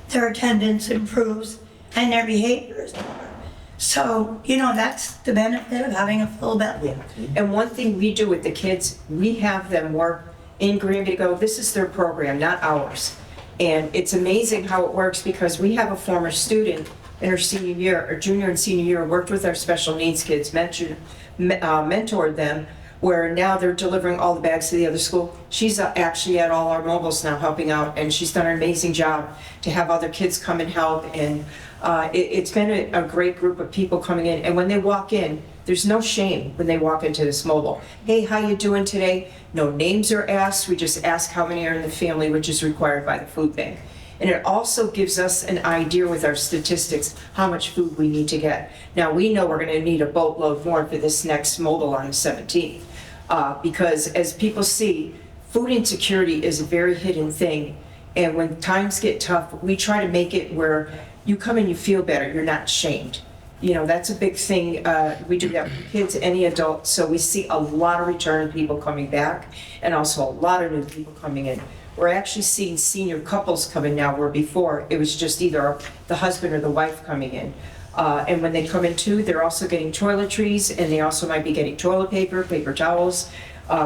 their attendance improves, and their behavior is better. So, that's the benefit of having a full belly. Yeah. And one thing we do with the kids, we have them work in Granby to go, this is their program, not ours. And it's amazing how it works because we have a former student in her senior year, or junior and senior year, worked with our special needs kids, mentored them, where now they're delivering all the bags to the other school. She's actually at all our mobiles now helping out, and she's done an amazing job to have other kids come and help. And it's been a great group of people coming in. And when they walk in, there's no shame when they walk into this mobile. Hey, how you doing today? No names are asked. We just ask how many are in the family, which is required by the food bank. And it also gives us an idea with our statistics, how much food we need to get. Now, we know we're gonna need a boatload more for this next mobile on the 17th. Because as people see, food insecurity is a very hidden thing. And when times get tough, we try to make it where you come and you feel better, you're not shamed. That's a big thing. We do that with kids, any adult. So we see a lot of return people coming back and also a lot of new people coming in. We're actually seeing senior couples coming now, where before it was just either the husband or the wife coming in. And when they come in too, they're also getting toiletries, and they also might be getting toilet paper, paper towels.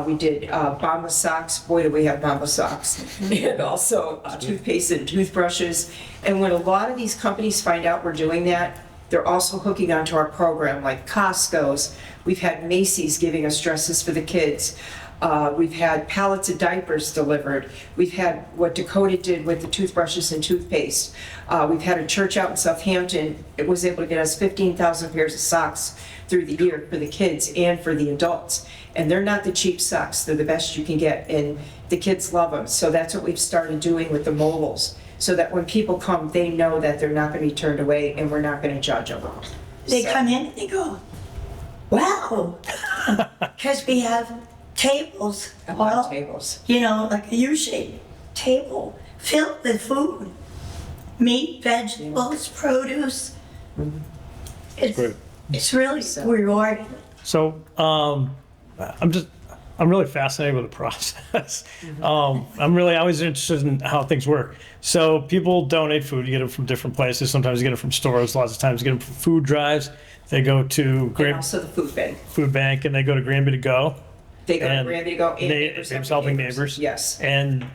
We did Bomba socks. Boy, do we have Bomba socks. And also toothpaste and toothbrushes. And when a lot of these companies find out we're doing that, they're also hooking onto our program, like Costco's. We've had Macy's giving us dresses for the kids. We've had pallets of diapers delivered. We've had what Dakota did with the toothbrushes and toothpaste. We've had a church out in Southampton. It was able to get us 15,000 pairs of socks through the year for the kids and for the adults. And they're not the cheap socks. They're the best you can get. And the kids love them. So that's what we've started doing with the mobiles. So that when people come, they know that they're not going to be turned away and we're not going to judge them. They come in and they go, wow. Because we have tables, Tables. like a U-shaped table filled with food, meat, vegetables, produce. It's really rewarding. So, I'm really fascinated with the process. I'm really always interested in how things work. So people donate food, you get it from different places. Sometimes you get it from stores, lots of times you get them from food drives. They go to And also the food bank. and they go to Granby to go. They go to And Granby to go. And Neighbors Helping Neighbors. Yes. And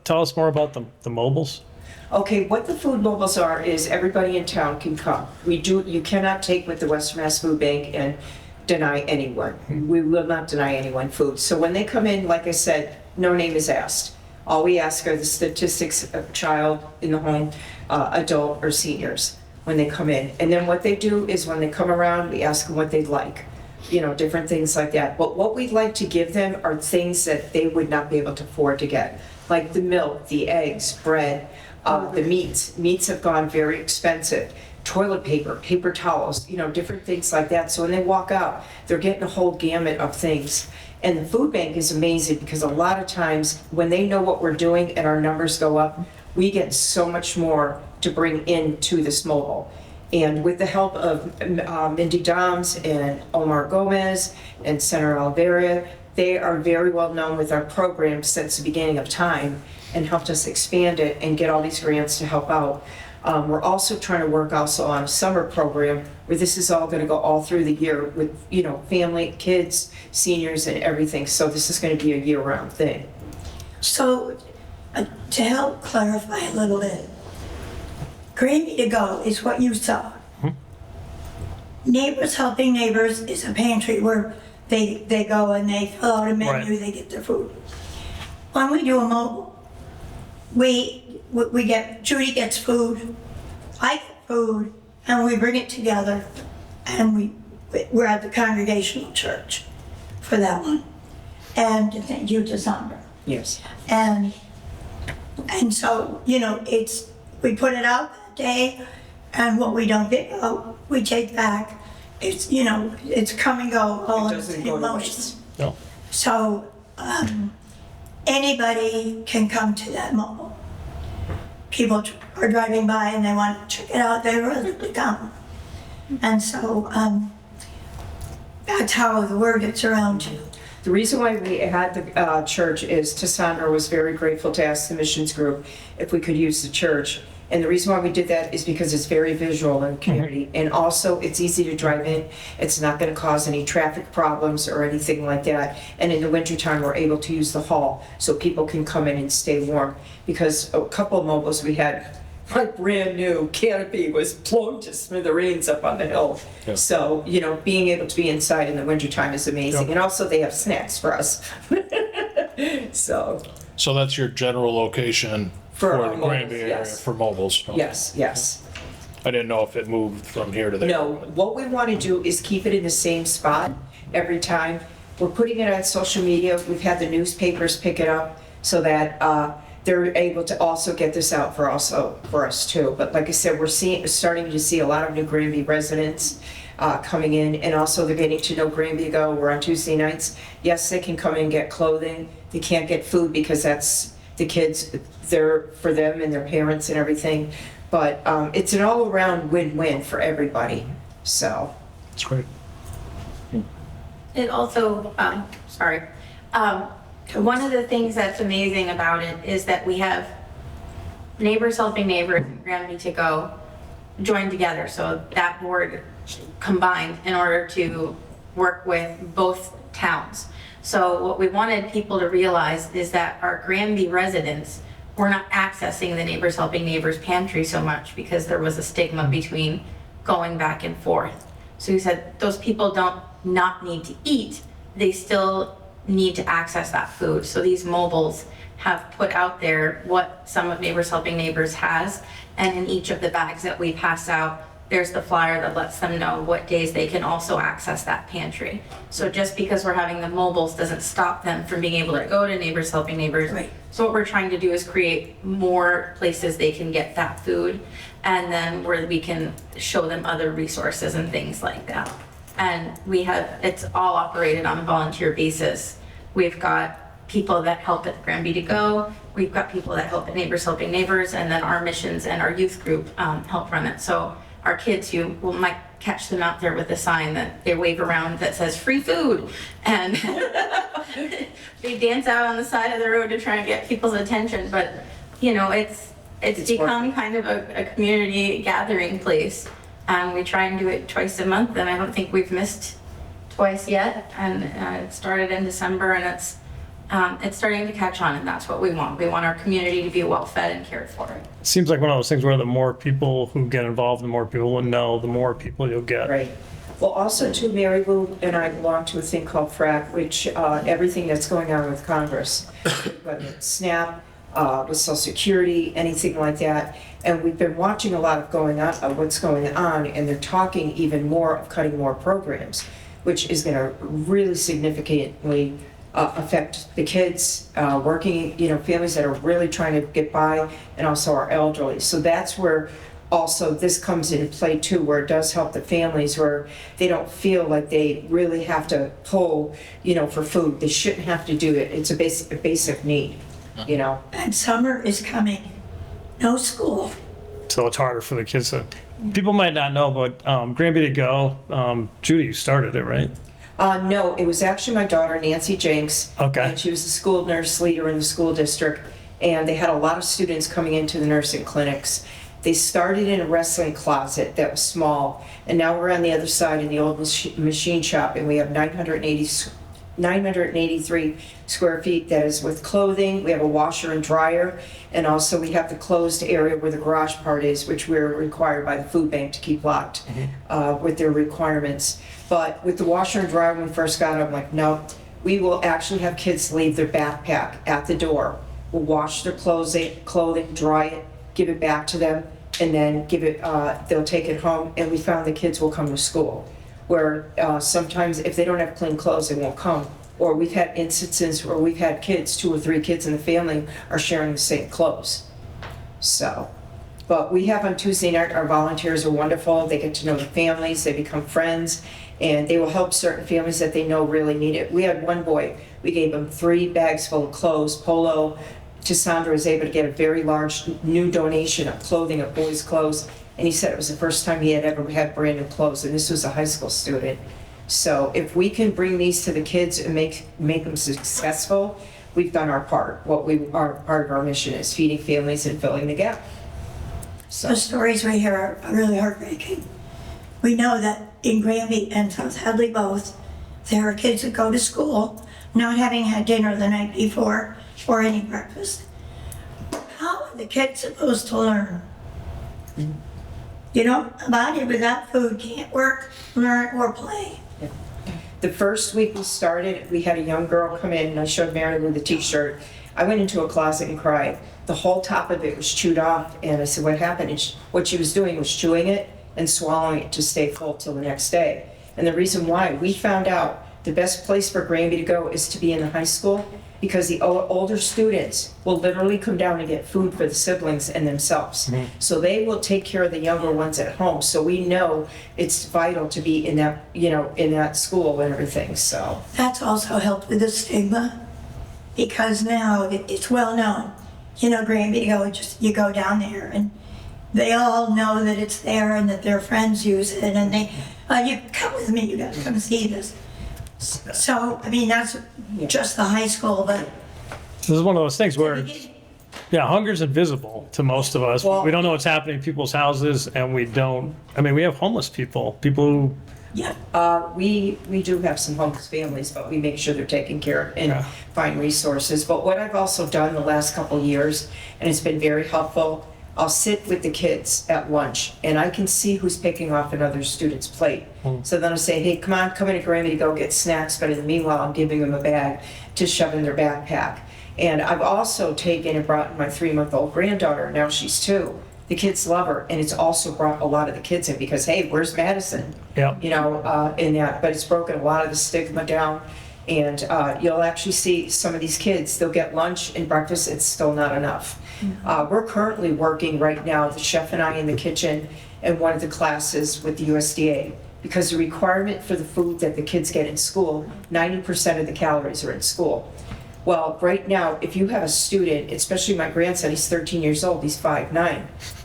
tell us more about the mobiles. Okay, what the food mobiles are is everybody in town can come. You cannot take with the Western Mass Food Bank and deny anyone. We will not deny anyone food. So when they come in, like I said, no name is asked. All we ask are the statistics of child in the home, adult or seniors when they come in. And then what they do is when they come around, we ask them what they'd like. different things like that. But what we'd like to give them are things that they would not be able to afford to get, like the milk, the eggs, bread, the meats. Meats have gone very expensive. Toilet paper, paper towels, different things like that. So when they walk out, they're getting a whole gamut of things. And the food bank is amazing because a lot of times when they know what we're doing and our numbers go up, we get so much more to bring into this mobile. And with the help of Mindy Doms and Omar Gomez and Senator Oliveira, they are very well known with our program since the beginning of time and helped us expand it and get all these grants to help out. We're also trying to work also on a summer program where this is all going to go all through the year with, family, kids, seniors, and everything. So this is going to be a year-round thing. So, to help clarify a little bit, Granby to Go is what you saw. Neighbors Helping Neighbors is a pantry where they go and they fill out a menu, Right. they get their food. When we do a mobile, we get, Judy gets food, I get food, and we bring it together, and we're at the Congregational Church for that one. And thank you to Sandra. Yes. And so, we put it out that day, and what we don't get out, we take back. It's, it's come and go all It in the doesn't same go to motion. waste. No. So, anybody can come to that mobile. People are driving by and they want to check it out, they're willing to come. And so, that's how the word gets around too. The reason why we had the church is Tassandra was very grateful to ask the missions group if we could use the church. And the reason why we did that is because it's very visual in the community. And also, it's easy to drive in. It's not going to cause any traffic problems or anything like that. And in the wintertime, we're able to use the hall so people can come in and stay warm. Because a couple of mobiles we had, like brand new canopy was blown to smithereens up on the hill. Yeah. So, being able to be inside in the wintertime is amazing. And also, they have snacks for us. So, that's your general location For for our the mobiles, Granby area yes. for mobiles? Okay. yes. I didn't know if it moved from here to there. No, what we want to do is keep it in the same spot every time. We're putting it on social media. We've had the newspapers pick it up so that they're able to also get this out for us too. But like I said, we're starting to see a lot of new Granby residents coming in, and also they're getting to know Granby Go. We're on Tuesday nights. Yes, they can come in and get clothing. They can't get food because that's the kids, they're for them and their parents and everything. But it's an all-around win-win for everybody, so. That's great. It also, one of the things that's amazing about it is that we have Neighbors Helping Neighbors and Granby to Go joined together. So that board combined in order to work with both towns. So what we wanted people to realize is that our Granby residents were not accessing the Neighbors Helping Neighbors pantry so much because there was a stigma between going back and forth. So we said those people don't not need to eat, they still need to access that food. So these mobiles have put out there what some of Neighbors Helping Neighbors has, and in each of the bags that we pass out, there's the flyer that lets them know what days they can also access that pantry. So just because we're having the mobiles doesn't stop them from being able to go to Neighbors Helping Neighbors. Right. So what we're trying to do is create more places they can get that food, and then where we can show them other resources and things like that. And it's all operated on a volunteer basis. We've got people that help at Granby to Go, we've got people that help at Neighbors Helping Neighbors, and then our missions and our youth group help run it. So our kids, you might catch them out there with a sign that they wave around that says free food, and they dance out on the side of the road to try and get people's attention. But it's become kind of a community gathering place, and we try and do it twice a month, and I don't think we've missed twice yet. And it started in December, and it's starting to catch on, and that's what we want. We want our community to be well fed and cared for. It seems like one of those things where the more people who get involved, the more people will know, the more people you'll get. Right. Well, also too, Mary Lou and I belong to a thing called FRAC, which everything that's going on with Congress, whether it's SNAP, with Social Security, anything like that. And we've been watching a lot of what's going on, and they're talking even more of cutting more programs. which is going to really significantly affect the kids, working, families that are really trying to get by, and also our elderly. So that's where also this comes into play too, where it does help the families where they don't feel like they really have to pull, for food. They shouldn't have to do it. It's a basic need, And summer is coming, no school. So it's harder for the kids to, people might not know, but Granby to Go, Judy started it, right? No, it was actually my daughter, Nancy Jenks. Okay. And she was the school nurse leader in the school district. And they had a lot of students coming into the nursing clinics. They started in a wrestling closet that was small. And now we're on the other side in the old machine shop, and we have 983 square feet that is with clothing. We have a washer and dryer. And also we have the closed area where the garage part is, which we're required by the food bank to keep locked with their requirements. But with the washer and dryer, when we first got it, I'm like, no, we will actually have kids leave their backpack at the door. We'll wash their clothing, dry it, give it back to them, and then they'll take it home. And we found the kids will come to school. Where sometimes if they don't have clean clothes, they won't come. Or we've had instances where we've had kids, 2 or 3 kids in the family are sharing the same clothes. So, but we have on Tuesday night, our volunteers are wonderful. They get to know the families, they become friends, and they will help certain families that they know really need it. We had one boy, we gave him 3 bags full of clothes. Polo, Cassandra was able to get a very large new donation of clothing, of boys' clothes. And he said it was the first time he had ever had brand new clothes, and this was a high school student. So if we can bring these to the kids and make them successful, we've done our part. Our part of our mission is feeding families and filling the gap. So The stories we hear are really heartbreaking. We know that in Granby and South Hadley both, there are kids that go to school not having had dinner the night before or any breakfast. How are the kids supposed to learn? A body without food can't work, learn, or play. the first week we started, we had a young girl come in and I showed Mary Lou the t-shirt. I went into a closet and cried. The whole top of it was chewed off, and I said, what happened? And what she was doing was chewing it and swallowing it to stay full till the next day. And the reason why, we found out the best place for Granby to go is to be in the high school, because the older students will literally come down and get food for the siblings and themselves. Mm-hmm. So they will take care of the younger ones at home. So we know it's vital to be in that, in that school and everything, so. That's also helped with the stigma, because now it's well known. Granby, you go down there and they all know that it's there and that their friends use it, and they, you come with me, you gotta come see this. So, that's just the high school, but. This is one of those things where, hunger's invisible to most of us. Well, we don't know what's happening in people's houses, and we have homeless people who. Yeah. We do have some homeless families, but we make sure they're taken care of and find resources. But what I've also done the last couple of years, and it's been very helpful, I'll sit with the kids at lunch and I can see who's picking off another student's plate. So then I'll say, hey, come in to Granby to go get snacks, but in the meanwhile, I'm giving them a bag to shove in their backpack. And I've also taken and brought my 3-month-old granddaughter, now she's 2. The kids love her, and it's also brought a lot of the kids in because, hey, where's Madison? Yeah. In that, but it's broken a lot of the stigma down. And you'll actually see some of these kids, they'll get lunch and breakfast, it's still not enough. Mm-hmm. We're currently working right now, the chef and I in the kitchen, in one of the classes with the USDA, because the requirement for the food that the kids get in school, 90% of the calories are in school. Well, right now, if you have a student, especially my grandson, he's 13 years old, he's 5'9",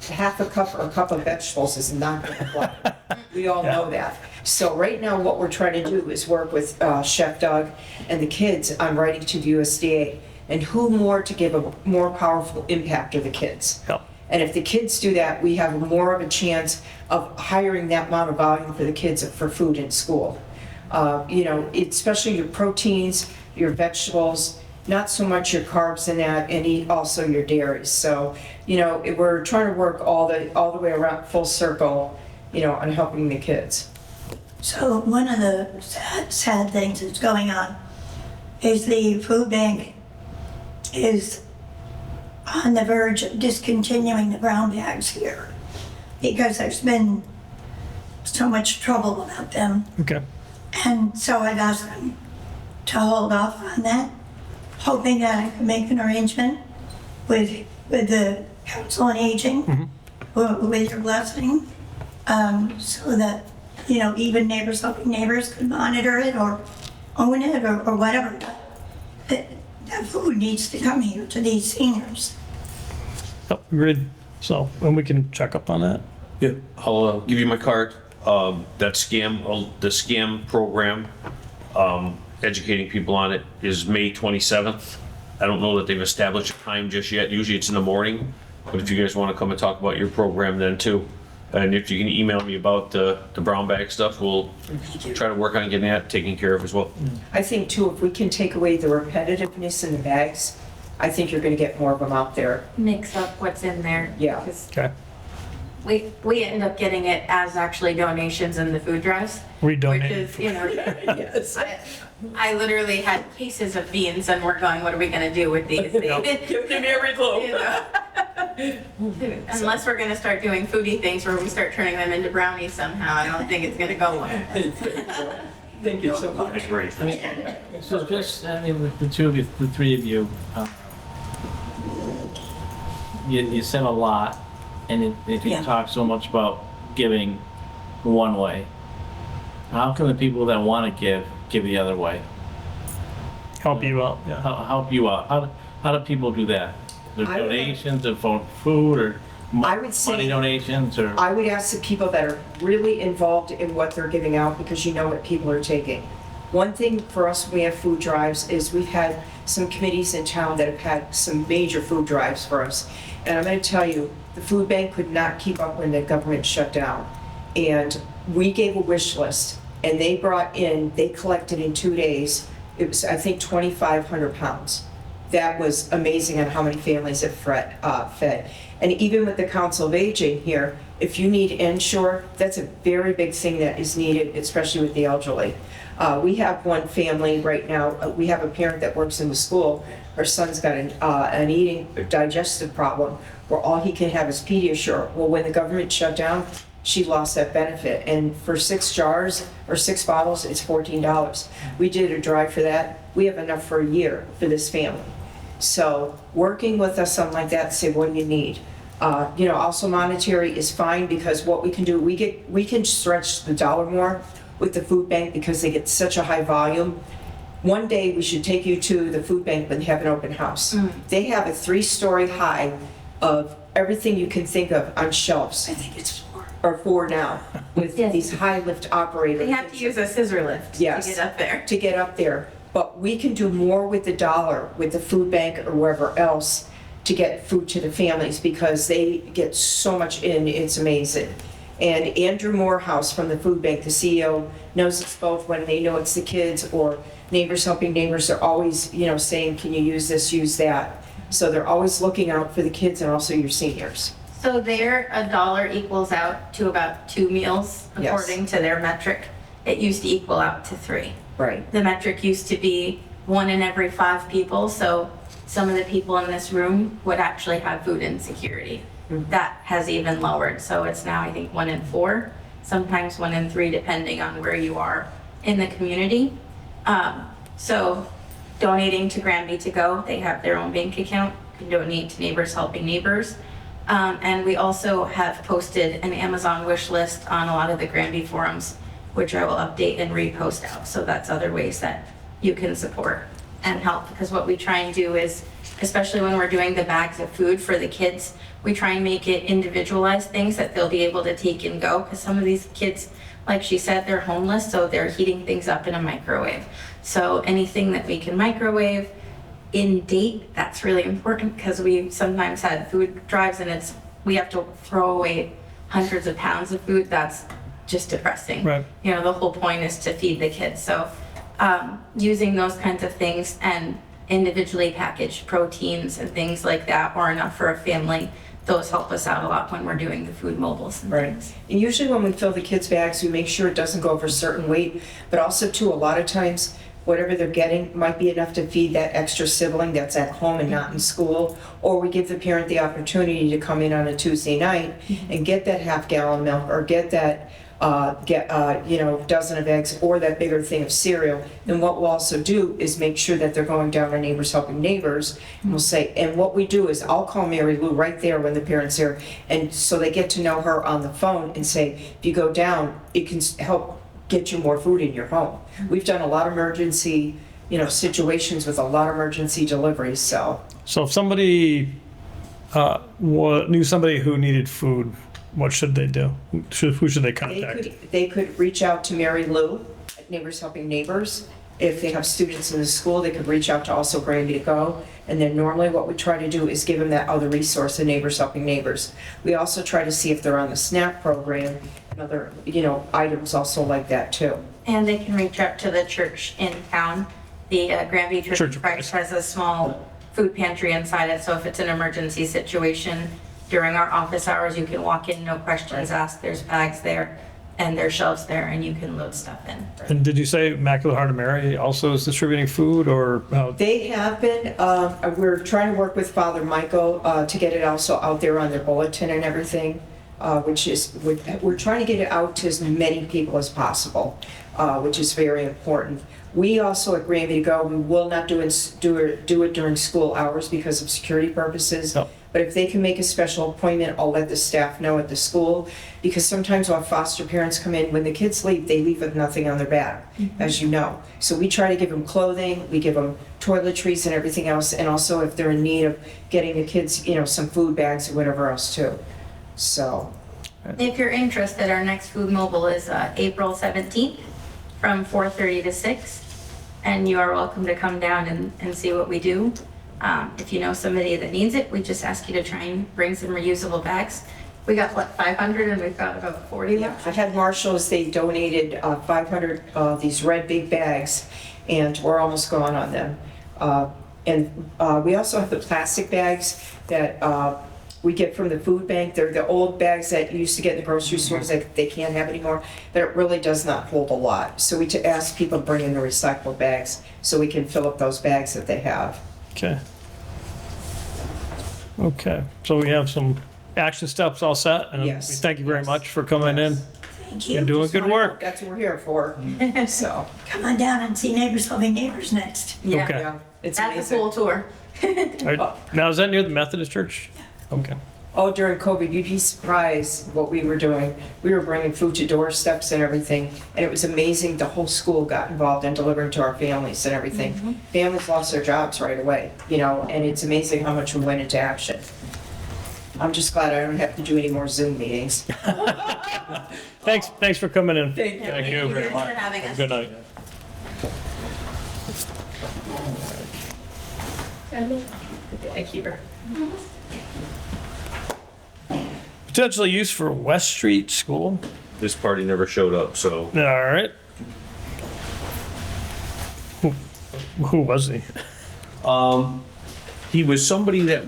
half a cup or a cup of vegetables is not going to fly. We all know that. So right now, what we're trying to do is work with Chef Doug and the kids on writing to the USDA, and who more to give a more powerful impact to the kids. Yep. And if the kids do that, we have more of a chance of hiring that amount of volume for the kids for food in school. Especially your proteins, your vegetables, not so much your carbs in that, and eat also your dairies. So, we're trying to work all the way around full circle, on helping the kids. So one of the sad things that's going on is the food bank is on the verge of discontinuing the brown bags here because there's been so much trouble about them. Okay. And so I've asked them to hold off on that, hoping that I can make an arrangement with the Council on Aging, with your blessing, so that, you know, even neighbors helping neighbors could monitor it or own it or whatever. That food needs to come here to these seniors. Yep, agreed. So, and we can check up on that. Yeah, I'll give you my card. The scam program, educating people on it is May 27th. I don't know that they've established a time just yet. Usually it's in the morning, but if you guys want to come and talk about your program then too. And if you can email me about the brown bag stuff, we'll try to work on getting that taken care of as well. I think too, if we can take away the repetitiveness in the bags, I think you're gonna get more of them out there. Mix up what's in there. Yeah. 'Cause Okay. we end up getting it as actually donations in the food drives. We Which donate. is, you know, Yes. I literally had cases of beans and we're going, what are we gonna do with these? Give them every loaf. You know? Unless we're gonna start doing foodie things where we start turning them into brownies somehow, I don't think it's gonna go well. Thank you so much. That's great. So just, I mean, with the two of you, the three of you, you said a lot, and you Yeah. talk so much about giving one way. How can the people that want to give the other way? Help you out, yeah. Help you out? How do people do that? The I would- donations, or for food, or I would say- money donations, or? I would ask the people that are really involved in what they're giving out, because you know what people are taking. One thing for us, when we have food drives, is we've had some committees in town that have had some major food drives for us. And I'm gonna tell you, the food bank could not keep up when the government shut down. And we gave a wish list, and they collected in 2 days, it was, I think, 2,500 pounds. That was amazing on how many families it fed. And even with the Council of Aging here, if you need inshore, that's a very big thing that is needed, especially with the elderly. We have one family right now, we have a parent that works in the school. Her son's got an eating digestive problem where all he can have is Pediasure. Well, when the government shut down, she lost that benefit. And for 6 jars or 6 bottles, it's $14. We did a drive for that. We have enough for a year for this family. So working with us, something like that, say, what do you need? You know, also monetary is fine, because what we can do, we can stretch the dollar more with the food bank because they get such a high volume. One day we should take you to the food bank and have an open house. They have a 3-story high of everything you can think of on shelves. I think it's 4. Or 4 now, with Yes. these high lift operators. They have to use a scissor lift to Yes. get up there. To get up there. But we can do more with the dollar, with the food bank or wherever else, to get food to the families, because they get so much in, it's amazing. And Andrew Morehouse from the food bank, the CEO, knows us both. When they know it's the kids or neighbors helping neighbors, they're always, you know, saying, can you use this, use that. So they're always looking out for the kids and also your seniors. So there, $1 equals out to about 2 meals, Yes. according to their metric. It used to equal out to 3. Right. The metric used to be 1 in every 5 people, so some of the people in this room would actually have food insecurity. That has even lowered, so it's now, I think, 1 in 4, sometimes 1 in 3, depending on where you are in the community. So donating to Granby to Go, they have their own bank account, you can donate to Neighbors Helping Neighbors. And we also have posted an Amazon wish list on a lot of the Granby forums, which I will update and repost out. So that's other ways that you can support and help. Because what we try and do is, especially when we're doing the bags of food for the kids, we try and make it individualized things that they'll be able to take and go. Because some of these kids, like she said, they're homeless, so they're heating things up in a microwave. So anything that we can microwave in date, that's really important, because we sometimes had food drives and we have to throw away hundreds of pounds of food. That's just depressing. Right. You know, the whole point is to feed the kids. So using those kinds of things and individually packaged proteins and things like that, or enough for a family, those help us out a lot when we're doing the food mobiles and Right. things. And usually when we fill the kids' bags, we make sure it doesn't go over a certain weight, but also too, a lot of times whatever they're getting might be enough to feed that extra sibling that's at home and not in school. Or we give the parent the opportunity to come in on a Tuesday night and get that half-gallon milk, or get that dozen of eggs, or that bigger thing of cereal. And what we'll also do is make sure that they're going down to Neighbors Helping Neighbors, and we'll say, and what we do is I'll call Mary Lou right there when the parent's here, and so they get to know her on the phone and say, if you go down, it can help get you more food in your home. We've done a lot of emergency, situations with a lot of emergency deliveries, so. So if somebody knew somebody who needed food, what should they do? Who should they contact? They could reach out to Mary Lou at Neighbors Helping Neighbors. If they have students in the school, they could reach out to also Granby to Go. And then normally what we try to do is give them that other resource of Neighbors Helping Neighbors. We also try to see if they're on the SNAP program and other, items also like that too. And they can reach out to the church in town. The Granby Church of Christ has a small food pantry inside it, so if it's an emergency situation during our office hours, you can walk in, no questions asked. There's bags there and there's shelves there, and you can load stuff in. And did you say Immaculate Heart of Mary also is distributing food, or how? They have been. We're trying to work with Father Michael to get it also out there on their bulletin and everything, we're trying to get it out to as many people as possible, which is very important. We also at Granby to Go, we will not do it during school hours because of security purposes. Oh. But if they can make a special appointment, I'll let the staff know at the school, because sometimes when foster parents come in, when the kids leave, they leave with nothing on their back, as you know. So we try to give them clothing, we give them toiletries and everything else, and also if they're in need of getting the kids, some food bags or whatever else too. So. If you're interested, our next food mobile is April 17th from 4:30 to 6. And you are welcome to come down and see what we do. If you know somebody that needs it, we just ask you to try and bring some reusable bags. We got 500 and we've got about 40 left. I had Marshalls, they donated 500 of these red big bags, and we're almost gone on them. And we also have the plastic bags that we get from the food bank. They're the old bags that you used to get in the grocery stores that they can't have anymore, but it really does not hold a lot. So we ask people to bring in the recycled bags so we can fill up those bags that they have. Okay, so we have some action steps all set, and Yes. we thank you very much for coming in. Thank You're you. doing good work. That's what we're here for, so. Come on down and see Neighbors Helping Neighbors next. Yeah, Okay. Yeah, it's that's a amazing. cool tour. All right. Now, is that near the Methodist Church? Okay. Oh, during COVID, you'd be surprised what we were doing. We were bringing food to doorsteps and everything, and it was amazing. The whole school got involved in delivering to our families and everything. Families lost their jobs right away, and it's amazing how much we went into action. I'm just glad I don't have to do any more Zoom meetings. Thanks for coming in. Thank you. Thank you very Thanks much. for having us. Good night. Thank you. Potential use for West Street School. This party never showed up, so All right. Who was he? he was somebody that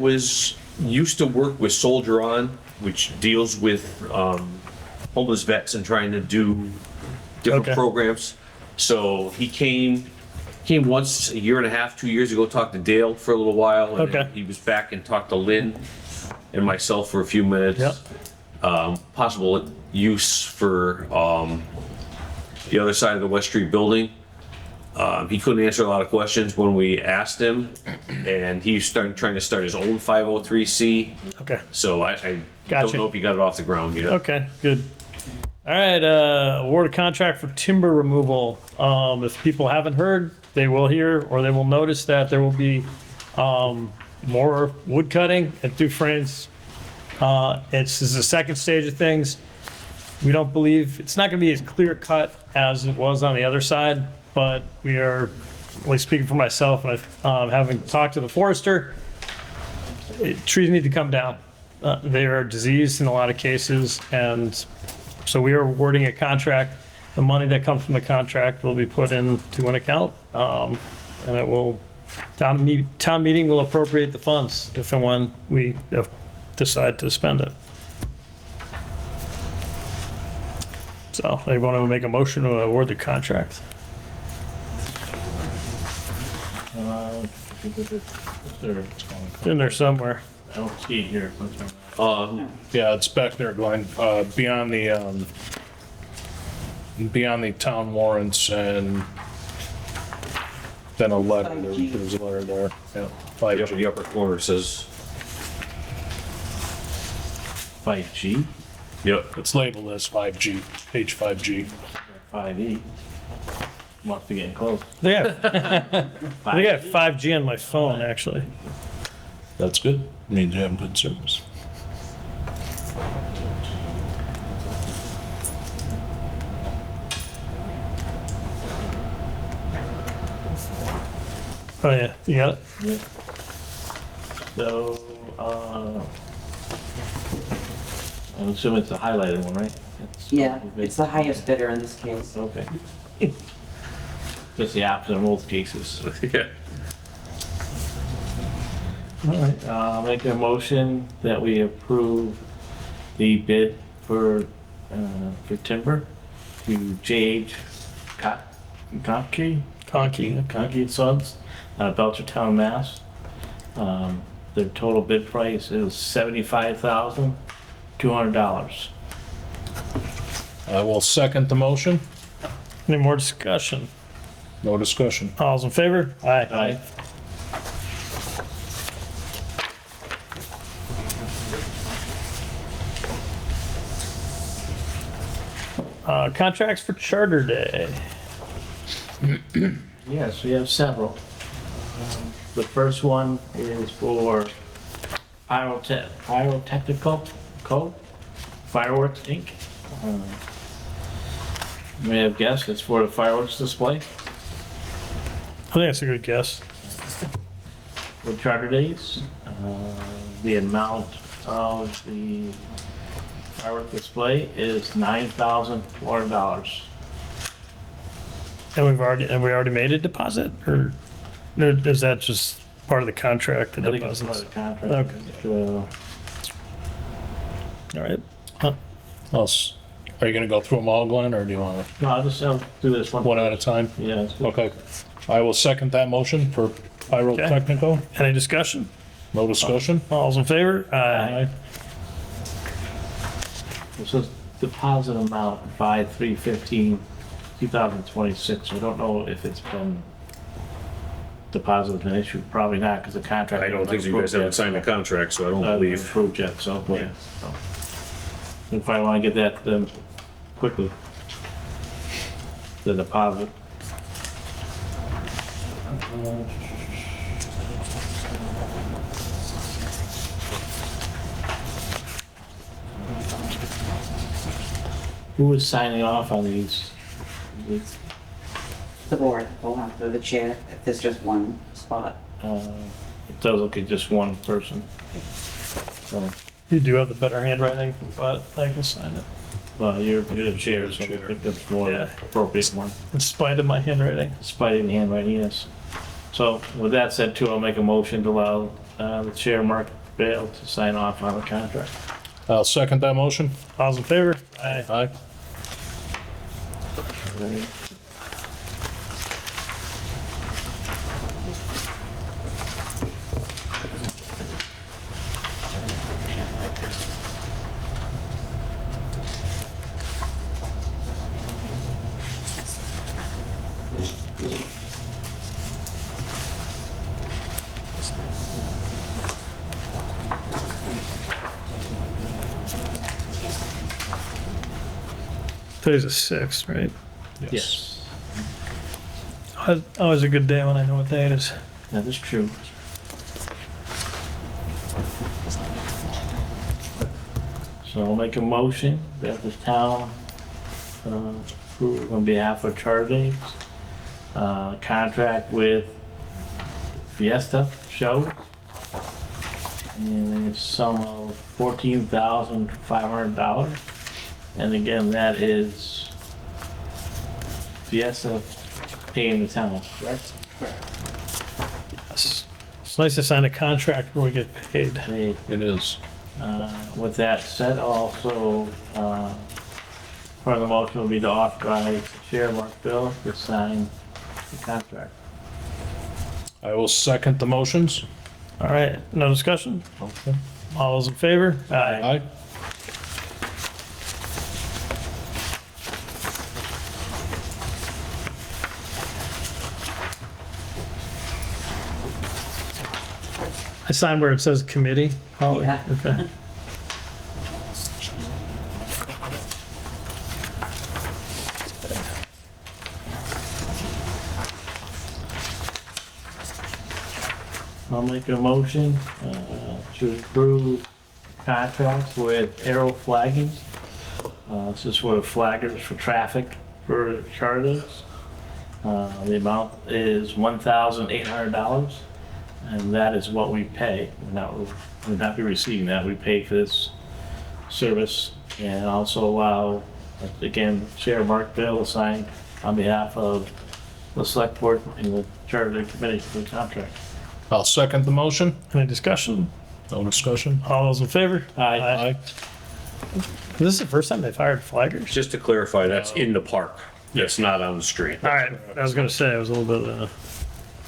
used to work with Soldier On, which deals with homeless vets and trying to do different Okay. programs. So he came once a year and a half, 2 years ago, talked to Dale for a little while. And Okay. then he was back and talked to Lynn and myself for a few minutes. Yep. Possible use for the other side of the West Street building. He couldn't answer a lot of questions when we asked him, and he's trying to start his own 503C. Okay. So I Gotcha. don't know if he got it off the ground yet. Okay, good. All right, award a contract for timber removal. If people haven't heard, they will hear, or they will notice that there will be more wood cutting at Dufresne's. This is the second stage of things. We don't believe, it's not gonna be as clear cut as it was on the other side, but we are, at least speaking for myself, and having talked to the forester, trees need to come down. They are diseased in a lot of cases, and so we are awarding a contract. The money that comes from the contract will be put into an account, and it will, town meeting will appropriate the funds if and when we decide to spend it. So, anyone want to make a motion to award the contract? In there somewhere. I don't see it here. Yeah, it's back there, Glenn, beyond the town warrants and then a letter, there's a letter there, yeah, Right up in the upper corner says, 5G, yep. It's labeled as 5G, page 5G. 5E. Must be getting close. Yeah. I got 5G on my phone, actually. That's good, means you have good service. Oh, yeah, you got it? So, I'm assuming it's the highlighted one, right? Yeah, it's the highest bidder in this case. Okay. Just the opposite in both cases. Yeah. All right, make a motion that we approve the bid for timber to J.H. Conkey and Sons out of Belchertown, Mass. The total bid price is $75,200. I will second the motion. Any more discussion? No discussion. All's in favor? Aye. Contracts for Charter Day. Yes, we have several. The first one is for Pyrotechnical Code, Fireworks Inc. You may have guessed, it's for the fireworks display I think that's a good guess. for Charter Days. The amount of the firework display is $9,400. And we already made a deposit, or is that just part of the contract? The I think it's part deposits. of the contract. All right. Are you gonna go through them all, Glenn, or do you wanna, No, I'll just do this one. one at a time? Yeah, it's good. Okay. I will second that motion for pyrotechnical. Any discussion? No discussion? All's in favor? Aye. It says deposit amount 5/3/15/2026. We don't know if it's been deposited and issued. Probably not, because the contract. I don't think you guys haven't signed the contract, so I don't Hasn't been believe. approved yet, so, yeah. So, if I want to get that quickly, the deposit. Who is signing off on these? The board will have to, the chair, if there's just one spot. It does look at just one person. So, You do have the better handwriting, but I can sign it. well, you're the chair, so I think that's more Yeah. appropriate one. In spite of my handwriting. Despite in handwriting, yes. So with that said too, I'll make a motion to allow the chair, Mark Bale, to sign off on the contract. I'll second that motion. All's in favor? Aye. Aye. Today's the 6th, right? Yes, Always a good day when I know what day it is. that is true. So I'll make a motion that the town approve on behalf of Charter Days, contract with Fiesta Show and it's sum of $14,500. And again, that is Fiesta paying the town, correct? Yes. It's nice to sign a contract where we get paid. Paid. It is. With that said, also, part of the motion will be to authorize the chair, Mark Bill, to sign the contract. I will second the motions. All right, no discussion? Okay. All those in favor? Aye. I sign where it says committee. Oh, Yeah. okay. I'll make a motion to approve contracts with Aero Flagging. This is for the flaggers for traffic for charters. The amount is $1,800, and that is what we pay. We're not be receiving that. We pay for this service, and also allow, again, Chair Mark Bill to sign on behalf of the Select Board and the Charter Committee for the contract. I'll second the motion. Any discussion? No discussion. All those in favor? Aye. This is the first time they've hired flaggers? Just to clarify, that's in the park. That's not on the street. All right, I was gonna say, it was a little bit,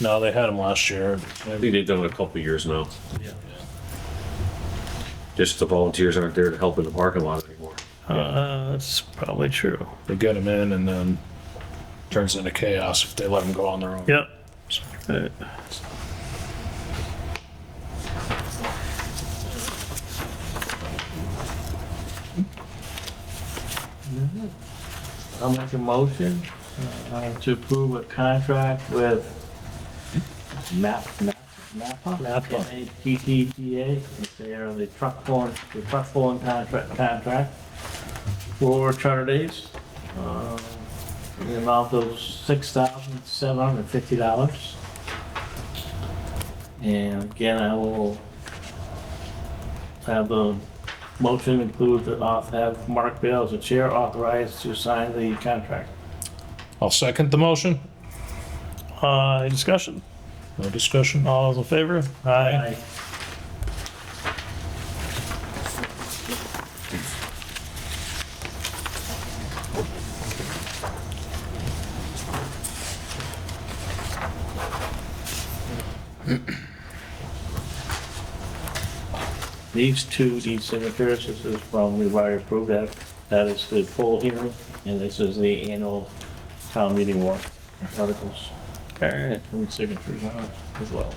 No, they had them last year. I think they've done it a couple of years now. Yeah. Just the volunteers aren't there to help in the parking lot anymore. That's probably true. They get them in and then turns into chaos if they let them go on their own. Yep. I'll make a motion to approve a contract with MAPA, MAPTA. They are the truck pulling contract for charter days. The amount of $6,750. And again, I will have the motion include that I'll have Mark Bell as the chair authorized to sign the contract. I'll second the motion. Any discussion? No discussion. All those in favor? Aye. These two need signatures. This is from, we've already approved that. That is the poll hearing, and this is the annual town meeting warrant articles. All right. And signatures on it as well.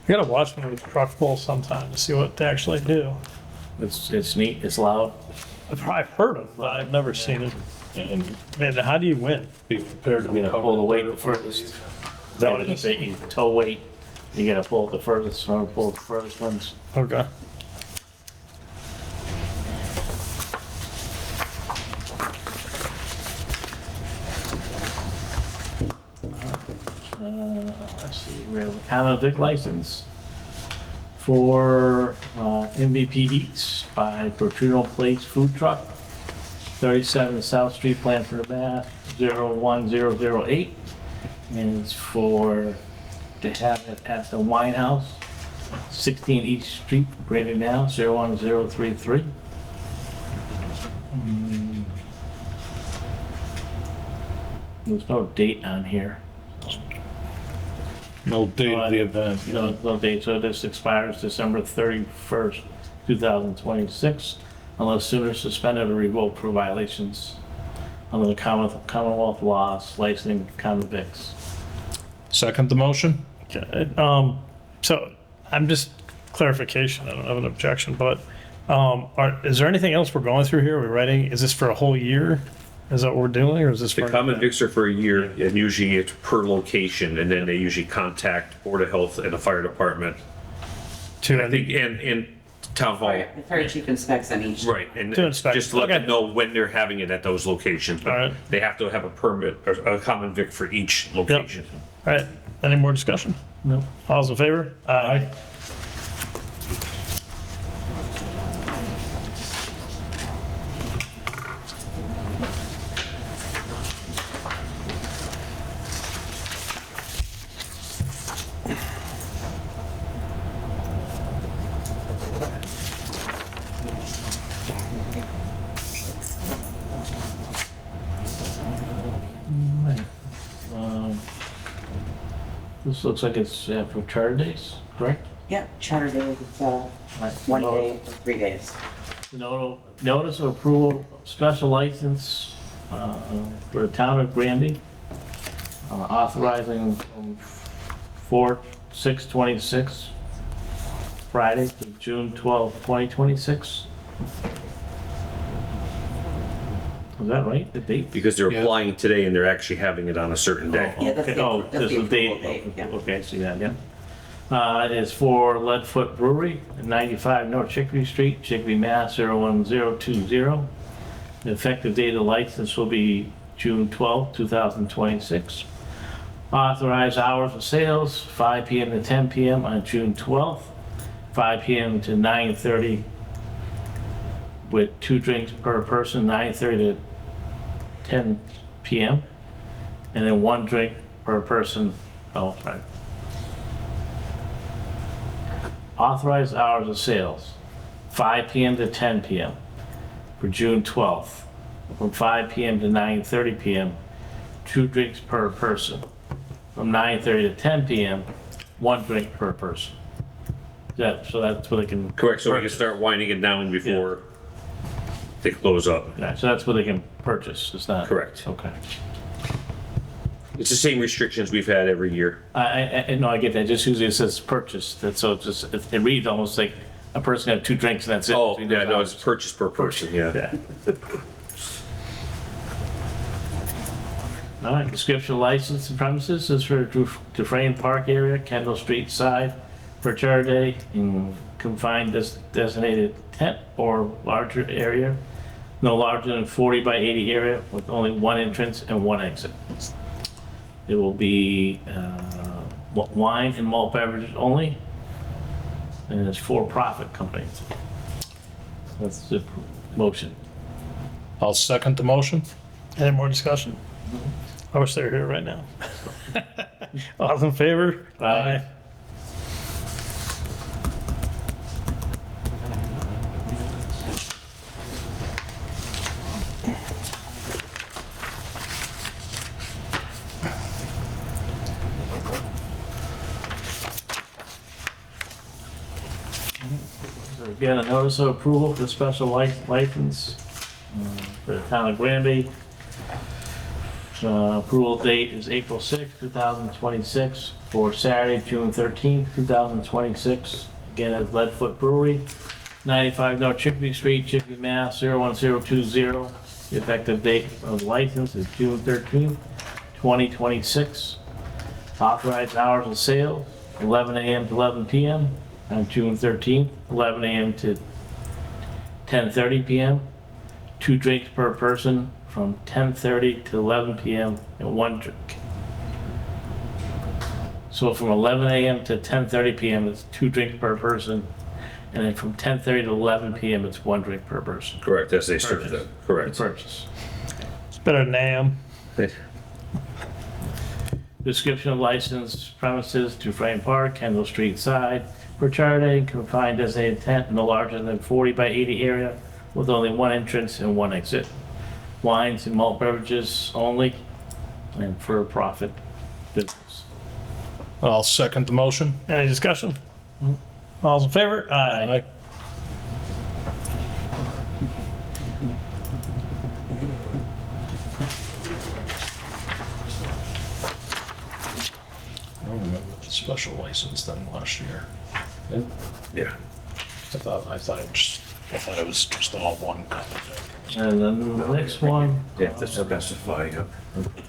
You gotta watch one of the truck pulls sometime to see what they actually do. It's neat, it's loud. I've heard of, but I've never seen it. And man, how do you win? Be prepared to You gotta pull the weight the furthest. Is that what it is? You toe weight, you gotta pull it the furthest, or pull the furthest ones. Okay. Let's see, we have a common vic license for MVP Eats by Protruno Place Food Truck, 37 South Street, Blandford, Mass. 01008. And it's to have it at the Wine House, 16 East Street, Granby, Mass. 01033. There's no date on here. no date of the event. No date, so this expires December 31st, 2026, unless sooner suspended or revoked for violations under the Commonwealth laws licensing common vics. Second the motion. Okay. So I'm just clarification. I don't have an objection, but is there anything else we're going through here? Are we writing? Is this for a whole year? Is that what we're doing, or is this The for common vics are for a year, and usually it's per location, and then they usually contact Board of Health and the fire department. to? I think, and town hall. The fire chief inspects on each. Right, and To inspect. just to let Okay. them know when they're having it at those locations. All right. But they have to have a permit, or a common vic for each location. All right. Any more discussion? No. All's in favor? Aye. This looks like it's for charter days, correct? Yeah, charter day, it's, 1 day for 3 days. Notice of approval, special license for the town of Granby, authorizing from 4/6/26, Friday to June 12, 2026. Is that right, the date? Because they're Yeah. applying today and they're actually having it on a certain day. Yeah, that's Okay. the- Oh, that's this the is the date. approval date, yeah. Okay, I see that, yeah. It is for Leadfoot Brewery, 95 North Chickadee Street, Chickadee, Mass. 01020. The effective date of the license will be June 12, 2026. Authorized hours of sales, 5 PM to 10 PM on June 12th, 5 PM to 9:30, with 2 drinks per person, 9:30 to 10 PM, and then 1 drink per person. Oh, sorry. Authorized hours of sales, 5 PM to 10 PM for June 12th, from 5 PM to 9:30 PM, 2 drinks per person. From 9:30 to 10 PM, 1 drink per person. So that's what they can. Correct, so we can start winding it down before they close up. Yeah, so that's what they can purchase, it's not. Correct. Okay. It's the same restrictions we've had every year. No, I get that, just usually it says purchase, so it's just, it reads almost like a person can have 2 drinks and that's it. Oh, yeah, no, it's purchase per person, yeah. Yeah. All right, description of license and premises is for Dufresne Park area, Kendall Street side, for charter day in confined designated tent or larger area, no larger than 40 by 80 area with only 1 entrance and 1 exit. It will be wine and malt beverages only, and it's for-profit companies. That's the motion. I'll second the motion. Any more discussion? I wish they were here right now. All's in favor? Aye. Again, a notice of approval for the special license for the town of Granby. Approval date is April 6, 2026, for Saturday, June 13, 2026. Again, at Leadfoot Brewery, 95 North Chickadee Street, Chickadee, Mass. 01020. The effective date of the license is June 13, 2026. Authorized hours of sale, 11 a.m. to 11 p.m. on June 13th, 11 a.m. to 10:30 p.m. 2 drinks per person from 10:30 to 11 p.m. and 1 drink. So from 11 a.m. to 10:30 p.m. it's 2 drinks per person, and then from 10:30 to 11 p.m. it's 1 drink per person. Correct, as they started Purchase. that, correct. Purchase. It's better than AM. Description of license premises, Dufresne Park, Kendall Street side, for charter day, confined designated tent, no larger than 40 by 80 area, with only 1 entrance and 1 exit. Wines and malt beverages only, and for profit business. I'll second the motion. Any discussion? All's in favor? Aye. I don't remember the special license then last year. Yeah. I thought it was just all one company. And then the next one They have to specify, yeah.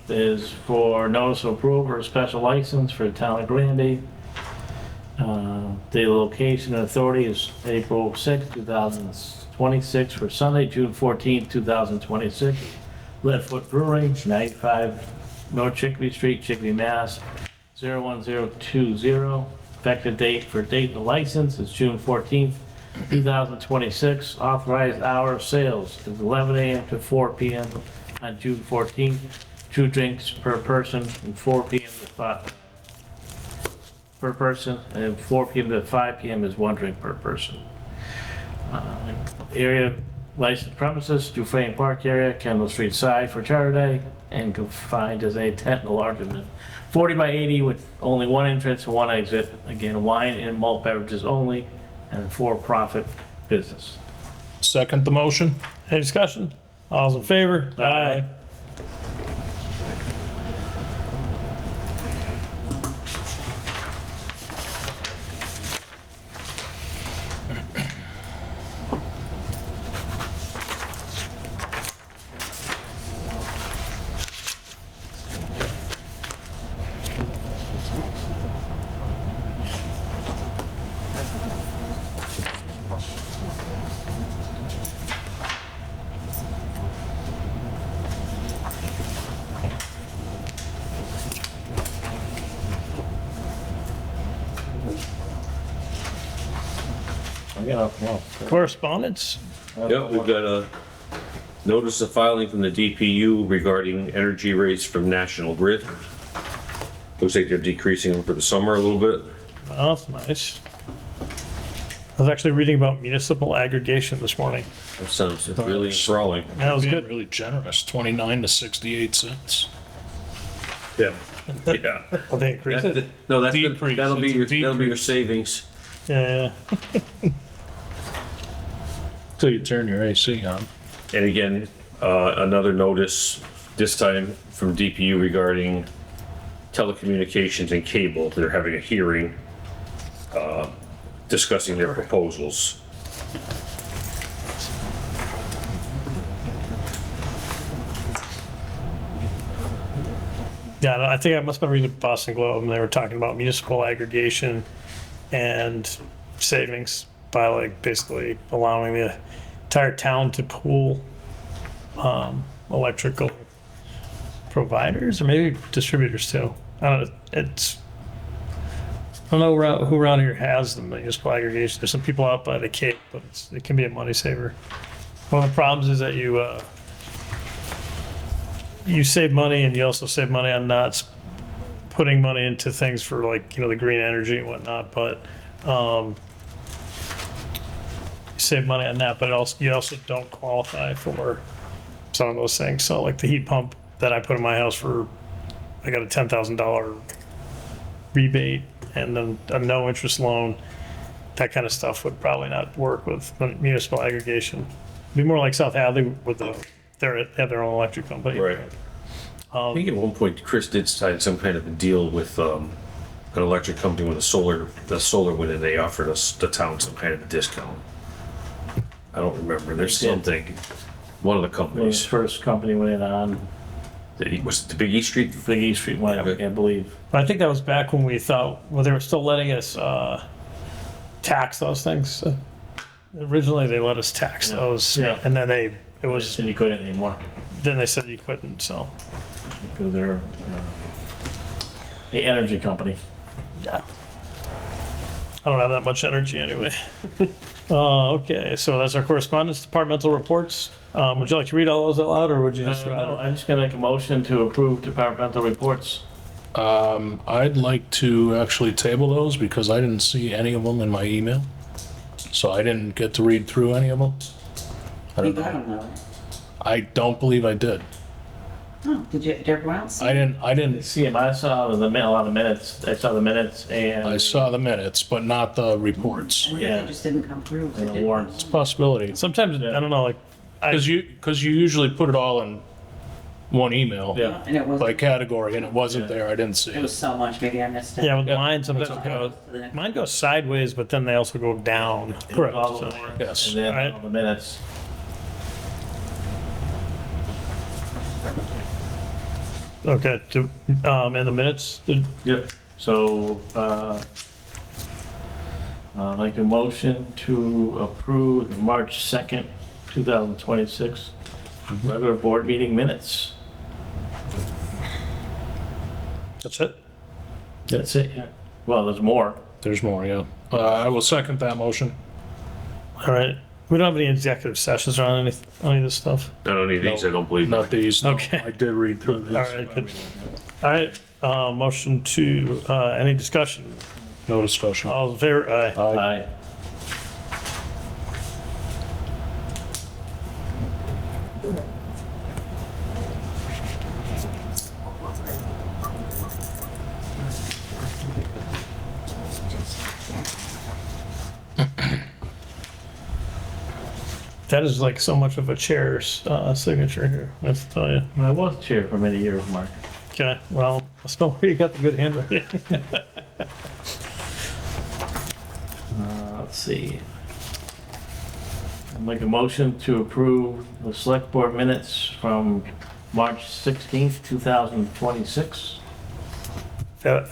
is for notice of approval for a special license for the town of Granby. The location and authority is April 6, 2026 for Sunday, June 14, 2026. Leadfoot Brewery, 95 North Chickadee Street, Chickadee, Mass. 01020. Effective date for date of license is June 14th, 2026. Authorized hour of sales is 11 a.m. to 4 p.m. on June 14th. 2 drinks per person, and 4 p.m. to 5 per person, and 4 p.m. to 5 p.m. is 1 drink per person. Area licensed premises, Dufresne Park area, Kendall Street side for Charter Day, and confined as a tent enlargement. 40 by 80 with only 1 entrance and 1 exit. Again, wine and malt beverages only, and for-profit business. Second the motion? Any discussion? All's in favor? Aye. Correspondence? Yep, we've got a notice of filing from the DPU regarding energy rates from National Grid. Looks like they're decreasing them for the summer a little bit. Oh, that's nice. I was actually reading about municipal aggregation this morning. That sounds really enthralling. That was Being good. really generous, 29 to 68 cents. Yeah. Yeah. Well, they increased it. No, Decrease. that'll be It's a your savings. Yeah, Till you turn your AC on. And again, another notice, this time from DPU regarding telecommunications and cable. They're having a hearing discussing their proposals. yeah. I think I must have been reading the Boston Globe, and they were talking about municipal aggregation and savings by like basically allowing the entire town to pool electrical providers or maybe distributors too. I don't know. I don't know who around here has the municipal aggregation. There's some people out by the Cape, but it can be a money saver. One of the problems is that you save money, and you also save money on not putting money into things for like, the green energy and whatnot, but you save money on that, but you also don't qualify for some of those things. So like the heat pump that I put in my house I got a $10,000 rebate and then a no interest loan. That kind of stuff would probably not work with municipal aggregation. It'd be more like South Hadley with they have their own electric company. Right. I think at one point Chris did sign some kind of a deal with an electric company when the solar went in. They offered us, the town, some kind of a discount. I don't remember. There's something. One of the When companies. his first company went on, Was it the Big East Street? Big East Street went, Okay. I believe. But I think that was back when we thought, they were still letting us tax those things. Originally, they let us tax those, Yeah. and then And you couldn't anymore, then they said you couldn't. So because they're the energy company. yeah, I don't have that much energy anyway. Okay, so that's our correspondence, departmental reports. Would you like to read all those out loud, or would you just? No, I'm just gonna make a motion to approve departmental reports. I'd like to actually table those because I didn't see any of them in my email. So I didn't get to read through any of them. I You don't got know. them though. I don't believe I did. Oh, did everyone else? I didn't, See him, I saw a lot of minutes, I saw the minutes and. I saw the minutes, but not the reports. Or yeah. they just didn't come through. And the warrants. Possibility. Sometimes I don't know, like Because you usually put it all in one email. Yeah. And it was, By category, and it wasn't there. I didn't see it was it. so much, maybe I missed it. yeah, with Yeah. mine sometimes mine goes sideways, but then they also go down. Correct. All the So- warrants, Yes. And then Alright. all the minutes. Okay, in the minutes. Yep. So, make a motion to approve the March 2nd, 2026 regular board meeting minutes. That's it. That's it, yeah. Well, there's more. There's more, yeah. I will second that motion. All right. We don't have any executive sessions around any of this stuff. Not on any of these, I don't believe. Not these. no. Okay. I did read through these. All right, good. All right, motion to, any discussion? No discussion. All in favor? Aye. Aye. That is like so much of a chair's signature here, I have to tell you. I was chair for many years, Mark. Okay, well, let's know where you got the good handwriting. Let's see. I'll make a motion to approve the select board minutes from March 16th, 2026. Okay,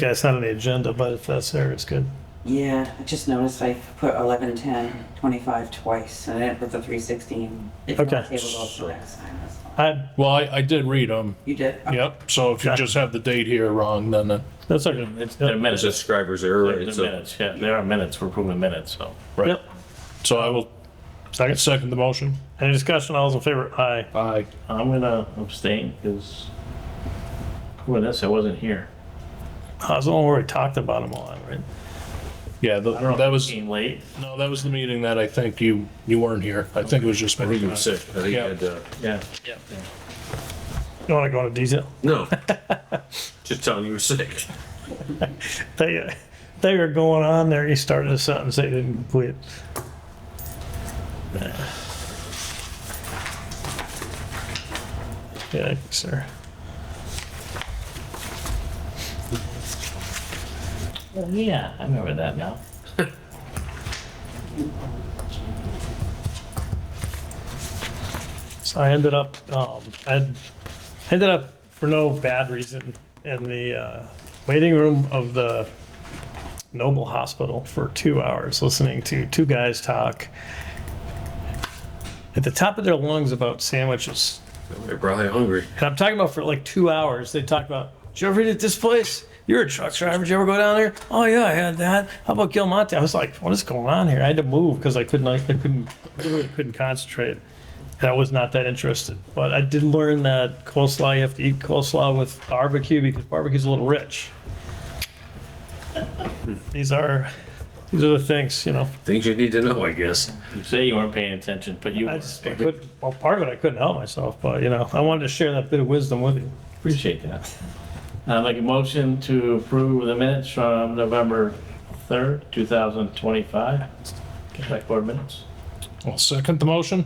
it's not on the agenda, but if that's there, it's good. Yeah, I just noticed I put 11, 10, 25 twice, and I didn't put the 316. If Okay. not, table those for next time, that's fine. Well, I did read them. You did? Yep. So if you just have the date here wrong, then That's okay. It's their minutes. It's a scriber's error, right? They're So- minutes, yeah. There are minutes. We're approving minutes, so. right. Yep. So I will second the motion. Any discussion? All those in favor? Aye. Aye. I'm gonna abstain because for this, I wasn't here. I was the one where we talked about them all, right? Yeah, I don't know if that I was came late. no, that was the meeting that I think you weren't here. I think it was just I think he was sick. I think he Yeah. had, Yeah. You want to go into detail? no. Just telling you were sick. They were going on there. He started a sentence they didn't complete. Yeah, sir. Yeah, I remember that now. So I ended up, for no bad reason in the waiting room of the Noble Hospital for 2 hours, listening to two guys talk at the top of their lungs about sandwiches. They're probably hungry. And I'm talking about for like 2 hours. They talked about, did you ever eat at this place? You're a truck driver. Did you ever go down there? Oh yeah, I had that. How about Gil Monte? I was like, what is going on here? I had to move because I literally couldn't concentrate. And I was not that interested. But I did learn that coleslaw, you have to eat coleslaw with barbecue because barbecue's a little rich. These are the things, you know. Things you need to know, I guess. You say you weren't paying attention, but you were. Well, part of it I couldn't help myself, but you know, I wanted to share that bit of wisdom with you. Appreciate that. I'll make a motion to approve the minutes from November 3rd, 2025. Select board minutes. I'll second the motion.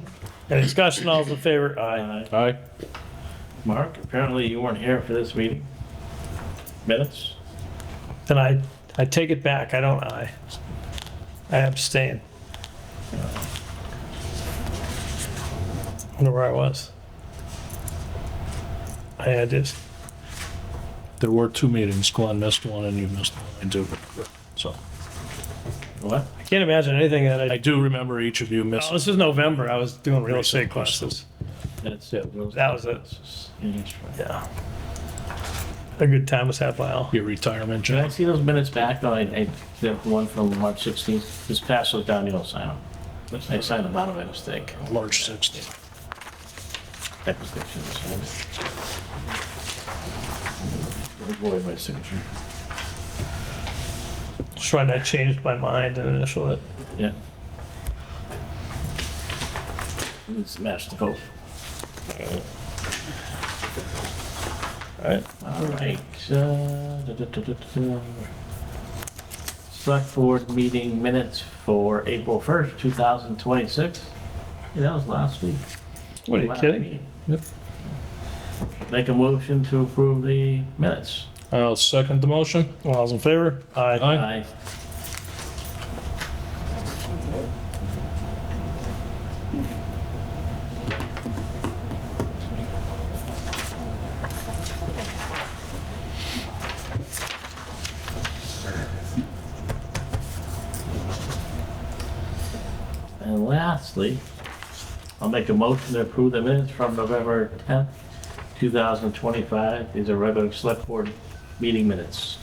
Any discussion? All those in favor? Aye. Aye. Mark, apparently you weren't here for this meeting. Minutes? Then I take it back. I abstain. Wonder where I was. I just. There were 2 meetings. Glenn missed one and you missed one. I do. So What? I can't imagine anything that I do remember each of you Oh, missed. this is November. I was doing real estate classes. Minutes. Yeah, That was it. Yeah. A good time was had by all. Your retirement, Can I Jack. see those minutes back? No, I the one from March 16th. Just pass those down, you don't sign them. I signed them out of my mistake. March 16th. That mistake should have signed it. Avoid my signature. Trying to change my mind and initial it. Yeah. Let's match the vote. Alright. All right. Select board meeting minutes for April 1st, 2026. Yeah, that was last week. What are you Last kidding? meeting. Yep. Make a motion to approve the minutes. I'll second the motion. All those in favor? Aye. Aye. And lastly, I'll make a motion to approve the minutes from November 10th, 2025. These are regular select board meeting minutes.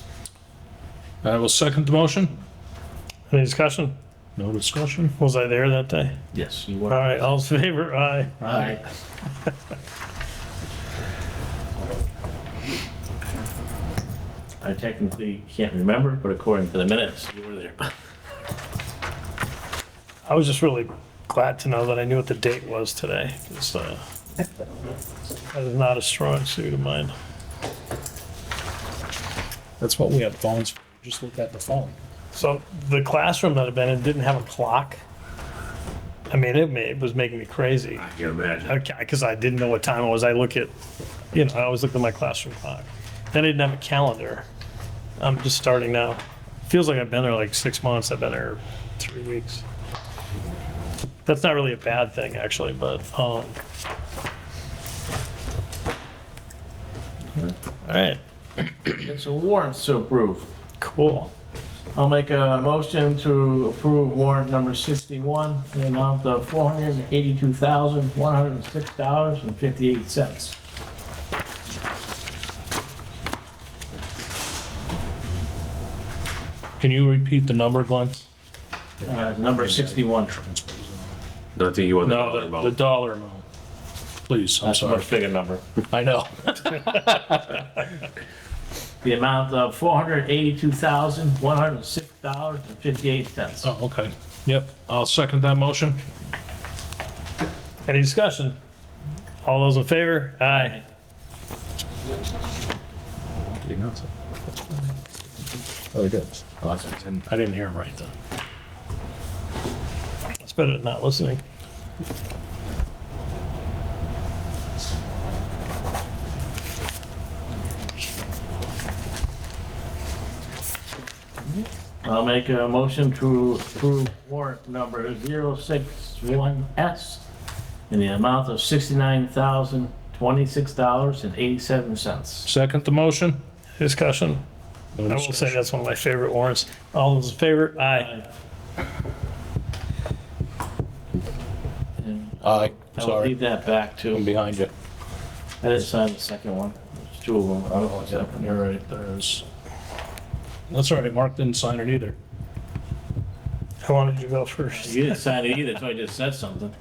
I will second the motion. Any discussion? No discussion. Was I there that day? Yes, you All were. right, all in favor? Aye. Aye. I technically can't remember, but according to the minutes, you were there. I was just really glad to know that I knew what the date was today. 'Cause, that is not a strong suit of mine. That's what we have phones for. Just look at the phone. So the classroom that I've been in didn't have a clock. I mean, it was making me crazy. I can imagine. Okay, because I didn't know what time it was. I always look at my classroom clock. Then I didn't have a calendar. I'm just starting now. Feels like I've been there like 6 months. I've been there 3 weeks. That's not really a bad thing, actually, but, all right, It's a warrant to approve. cool. I'll make a motion to approve warrant number 61, in the amount of $482,106.58. Can you repeat the number, Glenn? Number 61. No, I think you want the No, dollar the amount. dollar amount. Please, I'm That's a sorry. much bigger number. I know. The amount of $482,106.58. Oh, okay. Yep, I'll second that motion. Any discussion? All those in favor? Aye. Oh, good. I didn't hear him right then. It's better than not listening. I'll make a motion to approve warrant number 061S in the amount of $69,026.87. Second the motion? Discussion? No I will discussion. say that's one of my favorite warrants. All those in favor? Aye. And Aye, I will sorry. leave that back I'm too. behind you. I didn't sign the second one. There's two of them. I don't know what's happening. You're right, there's. That's all right, Mark didn't sign it either. I wanted you to go first. You didn't sign it either, so I just said something.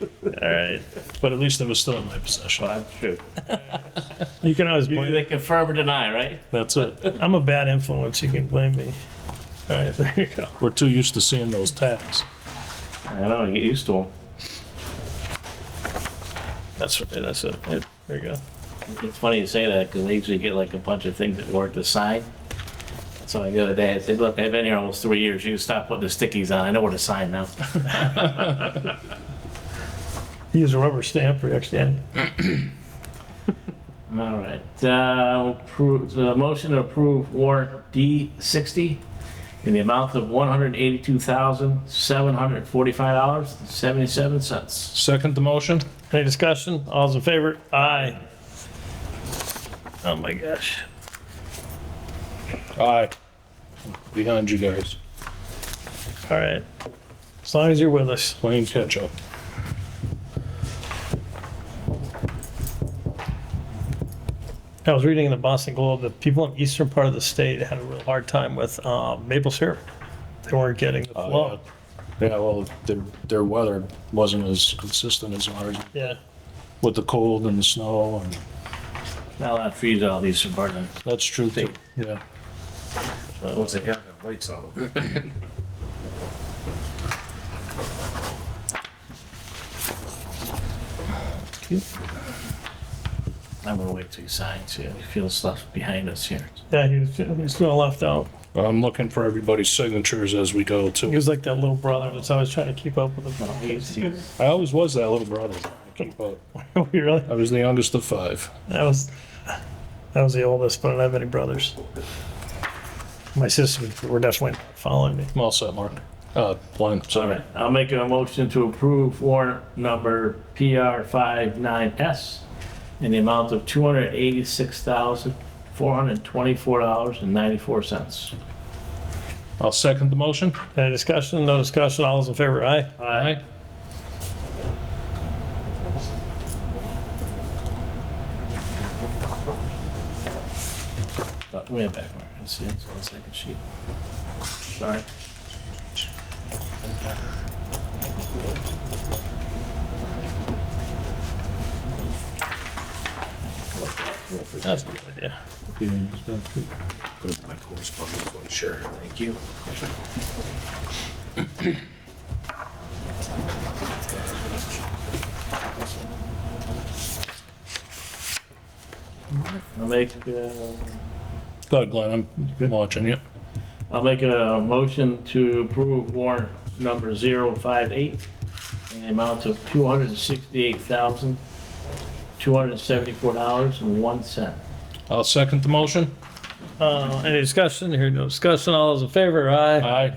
All right. But at least it was still in my possession. Well, that's true. You can always You blame they confirm or deny, right? That's it. I'm a bad influence. You can blame me. All right, there you go. We're too used to seeing those tags. I don't know, get used to them. That's it. There you go. It's funny you say that, because I usually get like a bunch of things at work to sign. So the other day, I said, look, I've been here almost 3 years, you stop putting the stickies on, I know where to sign now. Use a rubber stamp for extra. All right, the motion to approve warrant D60 in the amount of $182,745.77. Second the motion? Any discussion? All's in favor? Aye. Oh my gosh. Aye. Behind you guys. All right. As long as you're with us. Playing catch up. I was reading in the Boston Globe that people in the eastern part of the state had a real hard time with maple syrup. They weren't getting the flow. Yeah, well, their weather wasn't as consistent as ours Yeah. with the cold and the snow, and Now that freeze all these apartments. that's true too. Yeah. Once they have the lights on. I'm gonna wait till he signs here. He feels stuff behind us here. Yeah, he's still left out. I'm looking for everybody's signatures as we go He too. was like that little brother that's always trying to keep up with him. I always was that little brother. Keep up. Really? I was the youngest of 5. That was the oldest, but I don't have any brothers. My sisters were definitely following me. I'm all set, Mark. Glenn, All sorry. right, I'll make a motion to approve warrant number PR59S in the amount of $286,424.94. I'll second the motion. Any discussion? No discussion. All those in favor? Aye. Aye. Come here back, Mark. Let's see, it's on the second sheet. Sorry. That's a good idea. Go to my correspondence one, sure, thank you. I'll make, Go ahead, Glenn, I'm watching you. I'll make a motion to approve warrant number 058 in the amount of $268,274.01. I'll second the motion. Any discussion? Here, no discussion. All those in favor? Aye. Aye.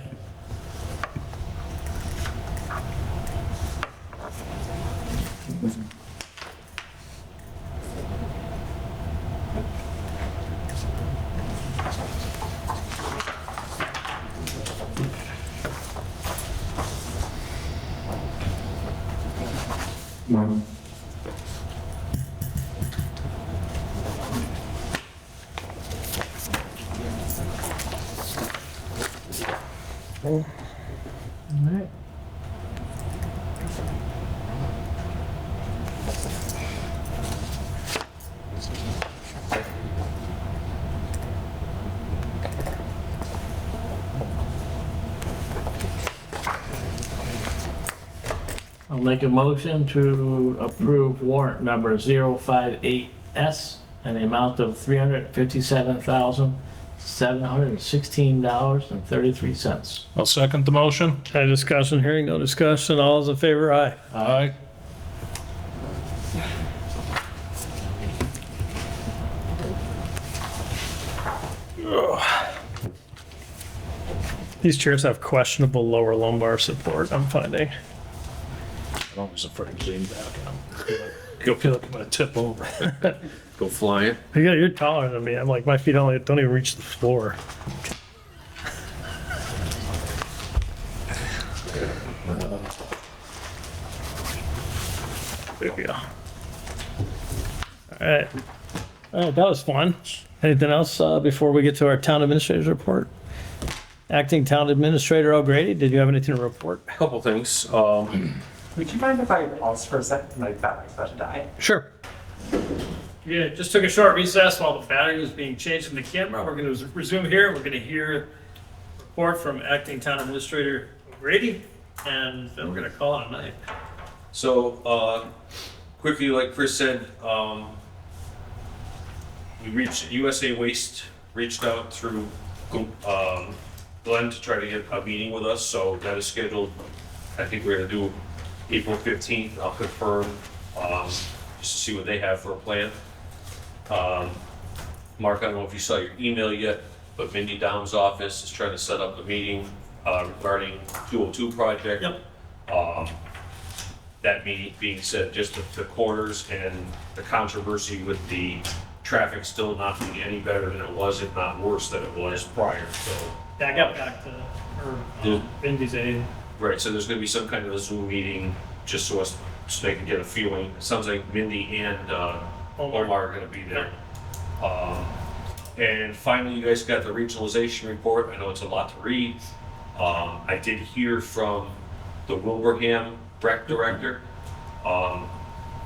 I'll make a motion to approve warrant number 058S in the amount of $357,716.33. I'll second the motion. Any discussion? Hearing no discussion. All those in favor? Aye. Aye. These chairs have questionable lower lumbar support, I'm finding. I'm always afraid to lean back. I feel like I'm gonna tip over. Go flying. You're taller than me. I'm like, my feet only don't even reach the floor. There we go. All right. All right, that was fun. Anything else before we get to our town administrator's report? Acting Town Administrator O'Grady, did you have anything to report? Couple things. Would you mind if I pause for a second? My battery's about to die. Sure. Yeah, just took a short recess while the battery was being changed from the camera. We're going to resume here. We're going to hear a report from Acting Town Administrator O'Grady, and then we're going to call it a night. So, quickly, like Chris said, we reached, USA Waste reached out through Glenn to try to get a meeting with us, so that is scheduled. I think we're gonna do April 15th, I'll confirm, just to see what they have for a plan. Mark, I don't know if you saw your email yet, but Mindy Downs' office is trying to set up a meeting regarding 202 project. Yep. That meeting being said, just the corners and the controversy with the traffic still not being any better than it was, if not worse than it was prior, so. Yeah, I got back to Indy's aid. Right, so there's gonna be some kind of a Zoom meeting, just so they can get a feeling. It sounds like Mindy and Omar are gonna be there. And finally, you guys got the regionalization report. I know it's a lot to read. I did hear from the Wilbraham rec director.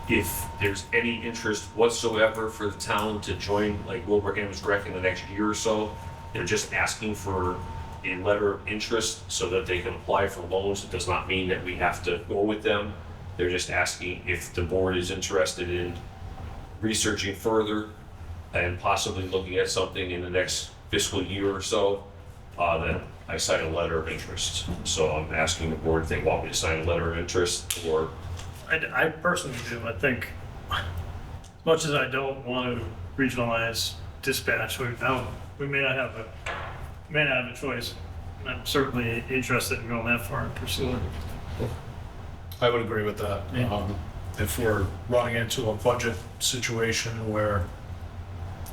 If there's any interest whatsoever for the town to join like Wilbraham's rec in the next year or so, they're just asking for a letter of interest so that they can apply for loans. It does not mean that we have to go with them. They're just asking if the board is interested in researching further and possibly looking at something in the next fiscal year or so, then I sign a letter of interest. So I'm asking the board if they want me to sign a letter of interest or. I personally do. I think, as much as I don't want to regionalize dispatch, we may not have a choice. I'm certainly interested in going that far and pursuing it. I would agree with that. Yeah. If we're running into a budget situation where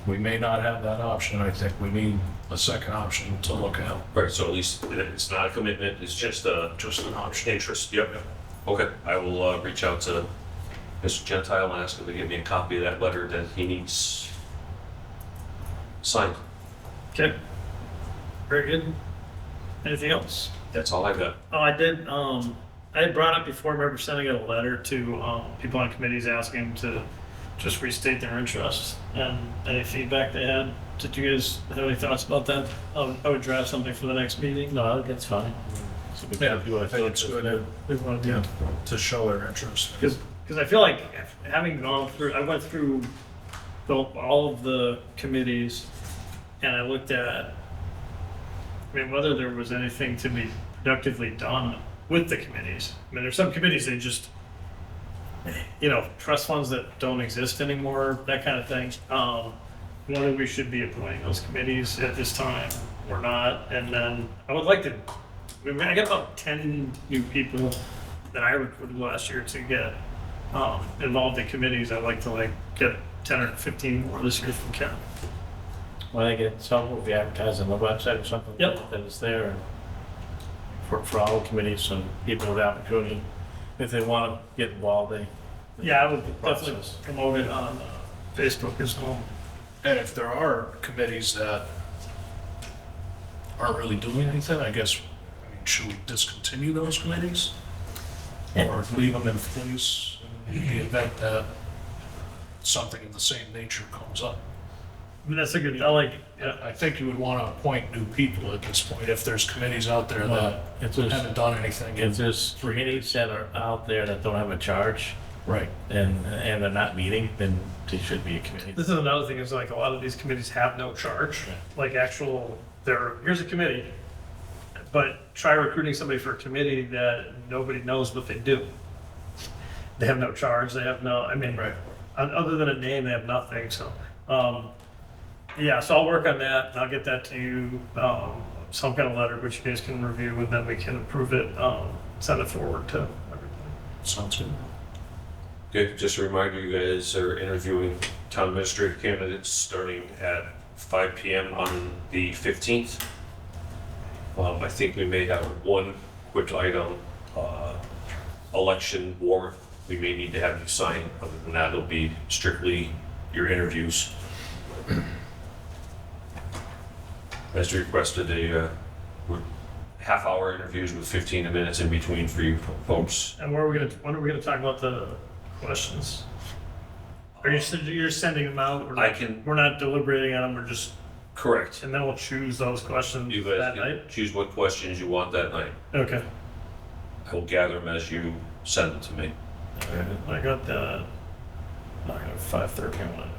we may not have that option, I think we need a second option to look at. Right, so at least it's not a commitment, it's just an option. Interest, yep. Okay, I will reach out to Mr. Gentile and ask him to give me a copy of that letter that he needs signed. Okay. Very good. Anything else? That's all I got. Oh, I did, I had brought up before, I remember sending out a letter to, people on committees asking them to just restate their interest and any feedback they had. Did you guys have any thoughts about that? I would draft something for the next meeting. No, that's fine. So we Yeah, can do I it. think it's good We want to do. to show their interest. Because I feel like having gone through, I went through all of the committees and I looked at, I mean, whether there was anything to be productively done with the committees. I mean, there's some committees they just, trust funds that don't exist anymore, that kind of thing. Whether we should be appointing those committees at this time or not. And then I would like to, I got about 10 new people that I recruited last year to get involved in committees. I'd like to get 10 or 15 more this year if we can. When I get some, will be advertised on the website or something. Yep. That is there for all committees and people with the opportunity. If they want to get involved, Yeah, I would definitely process. promote it on Facebook as well. And if there are committees that aren't really doing anything, I guess, should we discontinue those committees? Or leave them in place in the event that something of the same nature comes up? I mean, that's a good, I like, yeah. I think you would want to appoint new people at this point if there's committees out there Well, that if there's- haven't done anything. If there's committees that are out there that don't have a charge Right. and they're not meeting, then they should be a committee. This is another thing is a lot of these committees have no charge, here's a committee, but try recruiting somebody for a committee that nobody knows what they do. They have no charge, they have no, Right. other than a name, they have nothing, so. Yeah, so I'll work on that, and I'll get that to you, some kind of letter which you guys can review, and then we can approve it, send it forward to everybody. Sounds good. Okay, just a reminder, you guys are interviewing town administrator candidates starting at 5 PM on the 15th. I think we may have one quick item, election warrant. We may need to have you sign. Other than that, it'll be strictly your interviews. As requested, half-hour interviews with 15 minutes in between for you folks. And when are we gonna talk about the questions? Are you're sending them out? We're not deliberating on them, we're just, Correct. and then we'll choose those questions You guys that can night? choose what questions you want that night. Okay. I will gather them as you send them to me. I got that. I got 5:30 on it.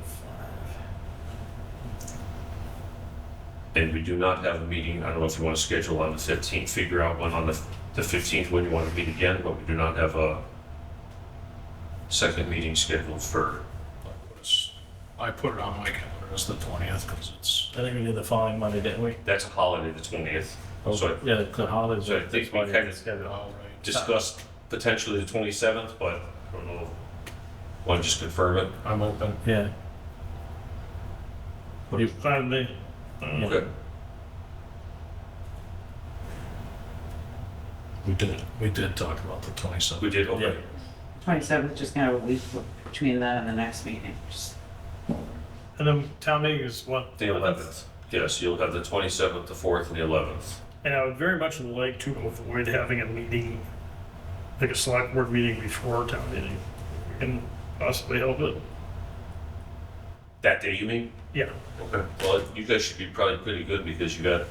And we do not have a meeting, I don't know if you want to schedule on the 15th, figure out when on the 15th when you want to meet again, but we do not have a second meeting scheduled for, I put it on my calendar as the 20th because it's, I think we did the following Monday, didn't we? that's a holiday, the 20th. So Yeah, the holidays. So I think we kind of all right. discussed potentially the 27th, but I don't know. Want to just confirm it? I'm open. Yeah. You find me. Okay. We did talk about the 27th. We did, okay. 27th, just kind of a week between that and the next meeting. Just And then town meeting is what? The 11th. Yes, you'll have the 27th, the 4th, and the 11th. And I would very much like to avoid having a meeting, like a select board meeting before town meeting. We can possibly help it. That day, you mean? Yeah. Okay. Well, you guys should be probably pretty good because you got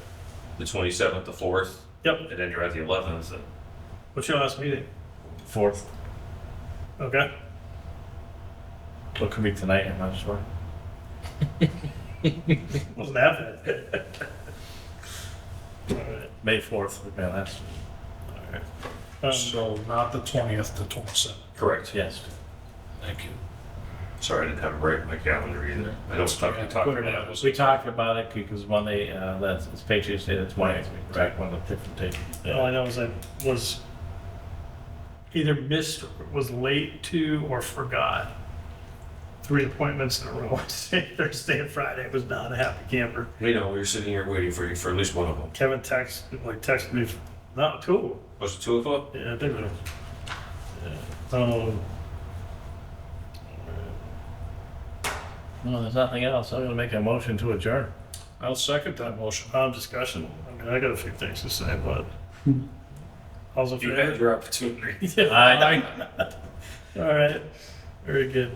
the 27th, the 4th, Yep. and then you're at the 11th. And What's your last meeting? 4th. Okay. What could be tonight, I'm not sure. Wasn't that bad. All right. May 4th would be my last. All right. So not the 20th, the 27th. Correct. Yes. Thank you. Sorry, I didn't have it right in my calendar either. I know what we talked about it. We talked about it because when they, it's Patriots Day, the 20th, right, one of the different days. All I know is I was either missed, was late to, or forgot 3 appointments in a row. Thursday and Friday. I was not a happy camper. We know, we were sitting here waiting for you for at least one of them. Kevin texted me, not 2. Was it 2 o'clock? Yeah, I think it was. Yeah. No, there's nothing else. I'm gonna make a motion to adjourn. I'll second that motion. Discussion. I mean, I got a few things to say, but. All's in You favor? had your opportunity. Yeah. All right. Very good.